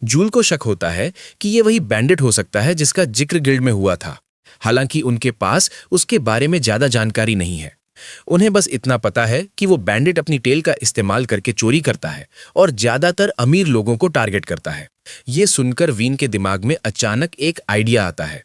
जूल को शक होता है कि ये वही बैंडिट हो सकता है जिसका जिक्र गिल्ड में हुआ था, हालांकि उनके पास उसके बारे में ज्यादा जानकारी नहीं है। उन्हें बस इतना पता है कि वो बैंडिट अपनी टेल का इस्तेमाल करके चोरी करता है और ज्यादातर अमीर लोगों को टारगेट करता है। ये सुनकर वीन के दिमाग में अचानक एक आइडिया आता है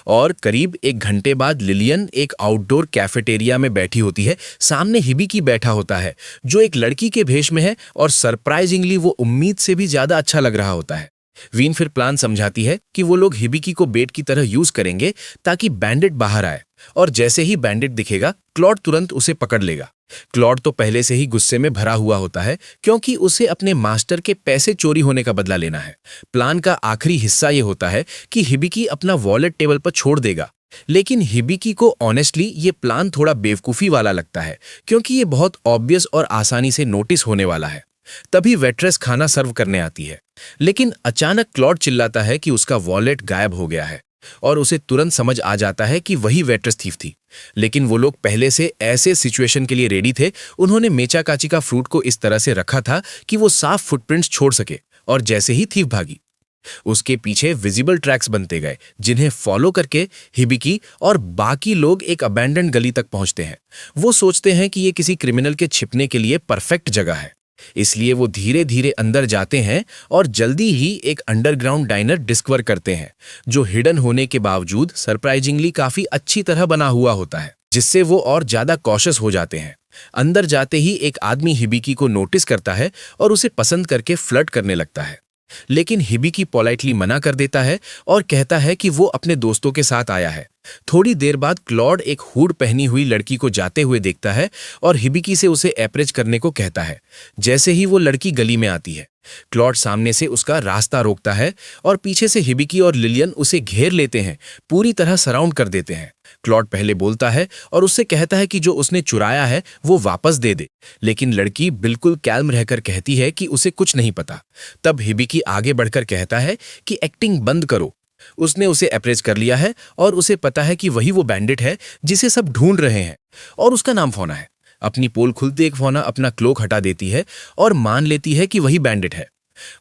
और करीब 1 घंटे बाद लिलियन एक आउटडोर कैफेटेरिया में बैठी होती है। सामने हिबिकी बैठा होता है जो एक लड़की के भेष में है और सरप्राइजिंगली वो उम्मीद से भी ज्यादा अच्छा लग रहा होता है। वीन फिर प्लान समझाती है कि वो लोग हिबिकी को बेट की तरह यूज करेंगे ताकि बैंडिट बाहर आए, और जैसे ही बैंडिट दिखेगा क्लॉड तुरंत उसे पकड़ लेगा। क्लॉड तो पहले से ही गुस्से में भरा हुआ होता है क्योंकि उसे अपने मास्टर के पैसे चोरी होने का बदला लेना है। प्लान का आखिरी हिस्सा ये होता है कि हिबिकी अपना वॉलेट टेबल पर छोड़ देगा, लेकिन हिबिकी को ऑनेस्टली ये प्लान थोड़ा बेवकूफ़ी वाला लगता है क्योंकि ये बहुत ऑब्वियस और आसानी से नोटिस होने वाला है। तभी वेट्रेस खाना सर्व करने आती है, लेकिन अचानक क्लॉड चिल्लाता है कि उसका वॉलेट गायब हो गया है और उसे तुरंत समझ आ जाता है कि वही वेट्रेस थीफ थी। लेकिन वो लोग पहले से ऐसे सिचुएशन के लिए रेडी थे। उन्होंने मेचा काची का फ्रूट को इस तरह से रखा था कि वो साफ फुटप्रिंट्स छोड़ सके, और जैसे ही थीफ भागी उसके पीछे विजिबल ट्रैक्स बनते गए जिन्हें फॉलो करके हिबिकी और बाकी लोग एक अबैंडन्ड गली तक पहुंचते हैं। वो सोचते हैं कि ये किसी क्रिमिनल के छिपने के लिए परफेक्ट जगह है, इसलिए वो धीरे धीरे अंदर जाते हैं और जल्दी ही एक अंडरग्राउंड डाइनर डिस्कवर करते हैं जो हिडन होने के बावजूद सरप्राइजिंगली काफी अच्छी तरह बना हुआ होता है, जिससे वो और ज्यादा कॉशियस हो जाते हैं। अंदर जाते ही एक आदमी हिबिकी को नोटिस करता है और उसे पसंद करके फ्लर्ट करने लगता है, लेकिन हिबिकी पोलाइटली मना कर देता है और कहता है कि वो अपने दोस्तों के साथ आया है। थोड़ी देर बाद क्लॉड एक हुड पहनी हुई लड़की को जाते हुए देखता है और हिबिकी से उसे अप्रोच करने को कहता है। जैसे ही वो लड़की गली में आती है, क्लॉड सामने से उसका रास्ता रोकता है और पीछे से हिबिकी और लिलियन उसे घेर लेते हैं, पूरी तरह सराउंड कर देते हैं। क्लॉड पहले बोलता है और उससे कहता है कि जो उसने चुराया है वो वापस दे दे, लेकिन लड़की बिल्कुल कैल्म रहकर कहती है कि उसे कुछ नहीं पता। तब हिबिकी आगे बढ़कर कहता है कि एक्टिंग बंद करो, उसने उसे अप्रोच कर लिया है और उसे पता है कि वही वो बैंडिट है जिसे सब ढूंढ रहे हैं, और उसका नाम फोना है। अपनी पोल खुलते एक फोना अपना क्लोक हटा देती है और मान लेती है कि वही बैंडिट है।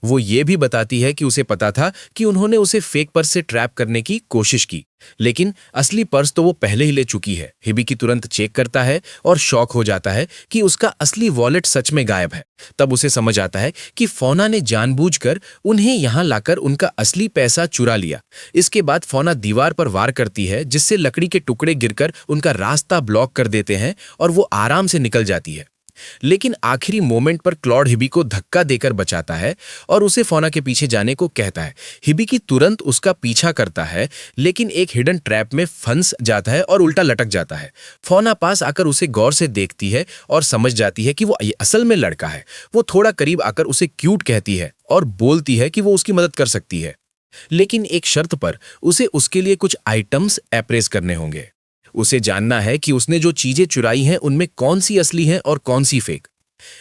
वो ये भी बताती है कि उसे पता था कि उन्होंने उसे फेक पर्स से ट्रैप करने की कोशिश की, लेकिन असली पर्स तो वो पहले ही ले चुकी है। हिबिकी तुरंत चेक करता है और शॉक हो जाता है कि उसका असली वॉलेट सच में गायब है। तब उसे समझ आता है कि फोना ने जानबूझकर उन्हें यहां लाकर उनका असली पैसा चुरा लिया। इसके बाद फोना दीवार पर वार करती है जिससे लकड़ी के टुकड़े गिरकर उनका रास्ता ब्लॉक कर देते हैं और वो आराम से निकल जाती है। लेकिन आखिरी मोमेंट पर क्लॉड हिबी को धक्का देकर बचाता है और उसे फोना के पीछे जाने को कहता है। हिबिकी तुरंत उसका पीछा करता है, लेकिन एक हिडन ट्रैप में फंस जाता है और उल्टा लटक जाता है। फोना पास आकर उसे गौर से देखती है और समझ जाती है कि वो असल में लड़का है। वो थोड़ा करीब आकर उसे क्यूट कहती है और बोलती है कि वो उसकी मदद कर सकती है, लेकिन एक शर्त पर उसे उसके लिए कुछ आइटम्स अप्रेस करने होंगे। उसे जानना है कि उसने जो चीजें चुराई हैं उनमें कौन सी असली हैं और कौन सी फेक।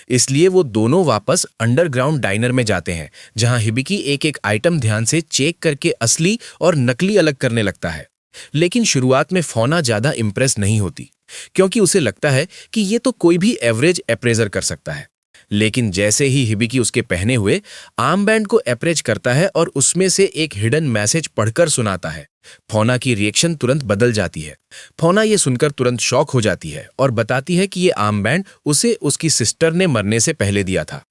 इसलिए वो दोनों वापस अंडरग्राउंड डाइनर में जाते हैं, जहां हिबिकी एक एक आइटम ध्यान से चेक करके असली और नकली अलग करने लगता है। लेकिन शुरुआत में फोना ज्यादा इंप्रेस नहीं होती क्योंकि उसे लगता है कि ये तो कोई भी एवरेज अप्रेजर कर सकता है। लेकिन जैसे ही हिबिकी उसके पहने हुए आर्म बैंड को अप्रेच करता है और उसमें से एक हिडन मैसेज पढ़कर सुनाता है, फोना की रिएक्शन तुरंत बदल जाती है। फोना ये सुनकर तुरंत शॉक हो जाती है और बताती है कि ये आर्म बैंड उसे उसकी सिस्टर ने मरने से पहले दिया था,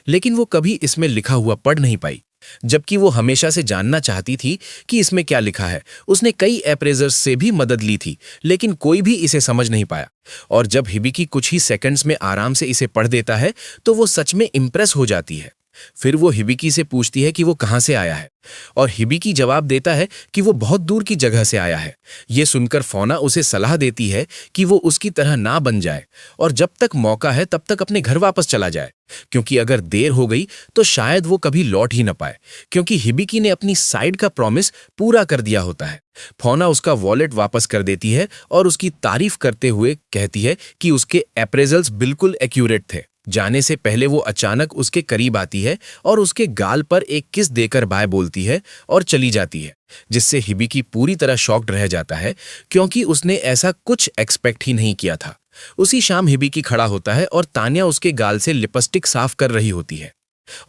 लेकिन वो कभी इसमें लिखा हुआ पढ़ नहीं पाई, जबकि वो हमेशा से जानना चाहती थी कि इसमें क्या लिखा है। उसने कई अप्रेजर्स से भी मदद ली थी, लेकिन कोई भी इसे समझ नहीं पाया। और जब हिबिकी कुछ ही सेकंड्स में आराम से इसे पढ़ देता है तो वो सच में इंप्रेस हो जाती है। फिर वो हिबिकी से पूछती है कि वो कहां से आया है, और हिबिकी जवाब देता है कि वो बहुत दूर की जगह से आया है। ये सुनकर फोना उसे सलाह देती है कि वो उसकी तरह ना बन जाए और जब तक मौका है तब तक अपने घर वापस चला जाए, क्योंकि अगर देर हो गई तो शायद वो कभी लौट ही न पाए, क्योंकि हिबिकी ने अपनी साइड का प्रॉमिस पूरा कर दिया होता है। फोना उसका वॉलेट वापस कर देती है और उसकी तारीफ करते हुए कहती है कि उसके अप्रेजल्स बिल्कुल एक्यूरेट थे। जाने से पहले वो अचानक उसके करीब आती है और उसके गाल पर एक किस देकर बाय बोलती है और चली जाती है, जिससे हिबिकी पूरी तरह शॉक्ड रह जाता है क्योंकि उसने ऐसा कुछ एक्सपेक्ट ही नहीं किया था। उसी शाम हिबिकी खड़ा होता है और तान्या उसके गाल से लिपस्टिक साफ कर रही होती है।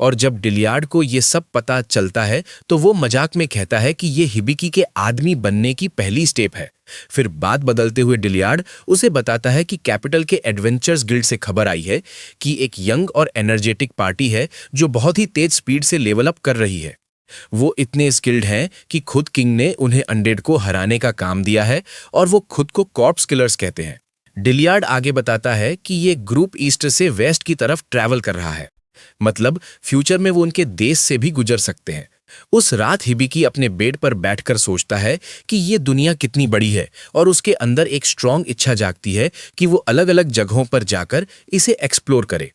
और जब डिलियार्ड को ये सब पता चलता है तो वो मजाक में कहता है कि ये हिबिकी के आदमी बनने की पहली स्टेप है। फिर बात बदलते हुए डिलियार्ड उसे बताता है कि कैपिटल के एडवेंचर्स गिल्ड से खबर आई है कि एक यंग और एनर्जेटिक पार्टी है जो बहुत ही तेज स्पीड से लेवल अप कर रही है। वो इतने स्किल्ड हैं कि खुद किंग ने उन्हें अनडेड को हराने का काम दिया है और वो खुद को कॉर्प्स किलर्स कहते हैं। डिलियार्ड आगे बताता है कि ये ग्रुप ईस्ट से वेस्ट की तरफ ट्रैवल कर रहा है, मतलब फ्यूचर में वो उनके देश से भी गुजर सकते हैं। उस रात हिबिकी अपने बेड पर बैठकर सोचता है कि ये दुनिया कितनी बड़ी है और उसके अंदर एक स्ट्रांग इच्छा जागती है कि वो अलग अलग जगहों पर जाकर इसे एक्सप्लोर करे।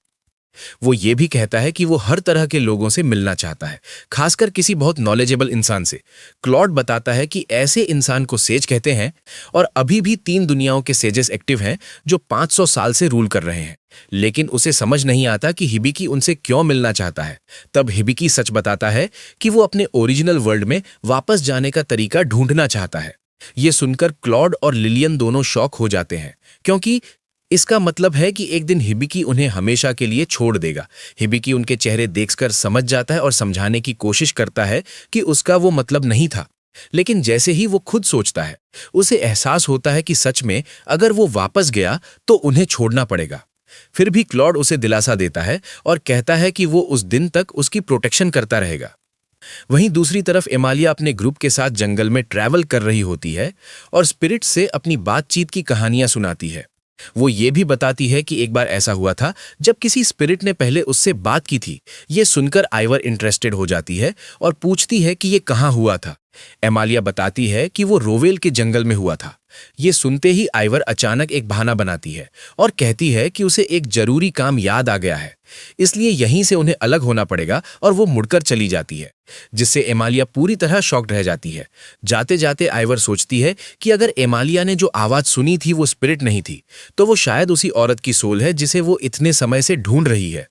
वो ये भी कहता है कि वो हर तरह के लोगों से मिलना चाहता है, खासकर किसी बहुत नॉलेजेबल इंसान से। क्लॉड बताता है कि ऐसे इंसान को सेज कहते हैं और अभी भी 3 दुनियाओं के सेजेस एक्टिव हैं जो 500 साल से रूल कर रहे हैं। लेकिन उसे समझ नहीं आता कि हिबिकी उनसे क्यों मिलना चाहता है। तब हिबिकी सच बताता है कि वो अपने ओरिजिनल वर्ल्ड में वापस जाने का तरीका ढूंढना चाहता है। ये सुनकर क्लॉड और लिलियन दोनों शॉक हो जाते हैं, क्योंकि इसका मतलब है कि एक दिन हिबिकी उन्हें हमेशा के लिए छोड़ देगा। हिबिकी उनके चेहरे देखकर समझ जाता है और समझाने की कोशिश करता है कि उसका वो मतलब नहीं था। लेकिन जैसे ही वो खुद सोचता है, उसे एहसास होता है कि सच में अगर वो वापस गया तो उन्हें छोड़ना पड़ेगा। फिर भी क्लॉड उसे दिलासा देता है और कहता है कि वो उस दिन तक उसकी प्रोटेक्शन करता रहेगा। वहीं दूसरी तरफ एमालिया अपने ग्रुप के साथ जंगल में ट्रैवल कर रही होती है और स्पिरिट से अपनी बातचीत की कहानियां सुनाती है। वो ये भी बताती है कि एक बार ऐसा हुआ था जब किसी स्पिरिट ने पहले उससे बात की थी। ये सुनकर आइवर इंटरेस्टेड हो जाती है और पूछती है कि ये कहाँ हुआ था। एमालिया बताती है कि वो रोवेल के जंगल में हुआ था। ये सुनते ही आइवर अचानक एक बहाना बनाती है और कहती है कि उसे एक जरूरी काम याद आ गया है, इसलिए यहीं से उन्हें अलग होना पड़ेगा और वो मुड़कर चली जाती है, जिससे एमालिया पूरी तरह शॉक्ड रह जाती है। जाते जाते आइवर सोचती है कि अगर एमालिया ने जो आवाज सुनी थी वो स्पिरिट नहीं थी, तो वो शायद उसी औरत की सोल है जिसे वो इतने समय से ढूंढ रही है।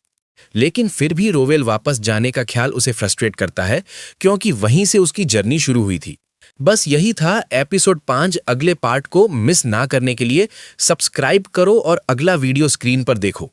लेकिन फिर भी रोवेल वापस जाने का ख्याल उसे फ्रस्ट्रेट करता है, क्योंकि वहीं से उसकी जर्नी शुरू हुई थी। बस यही था एपिसोड 5। अगले पार्ट को मिस ना करने के लिए सब्सक्राइब करो और अगला वीडियो स्क्रीन पर देखो।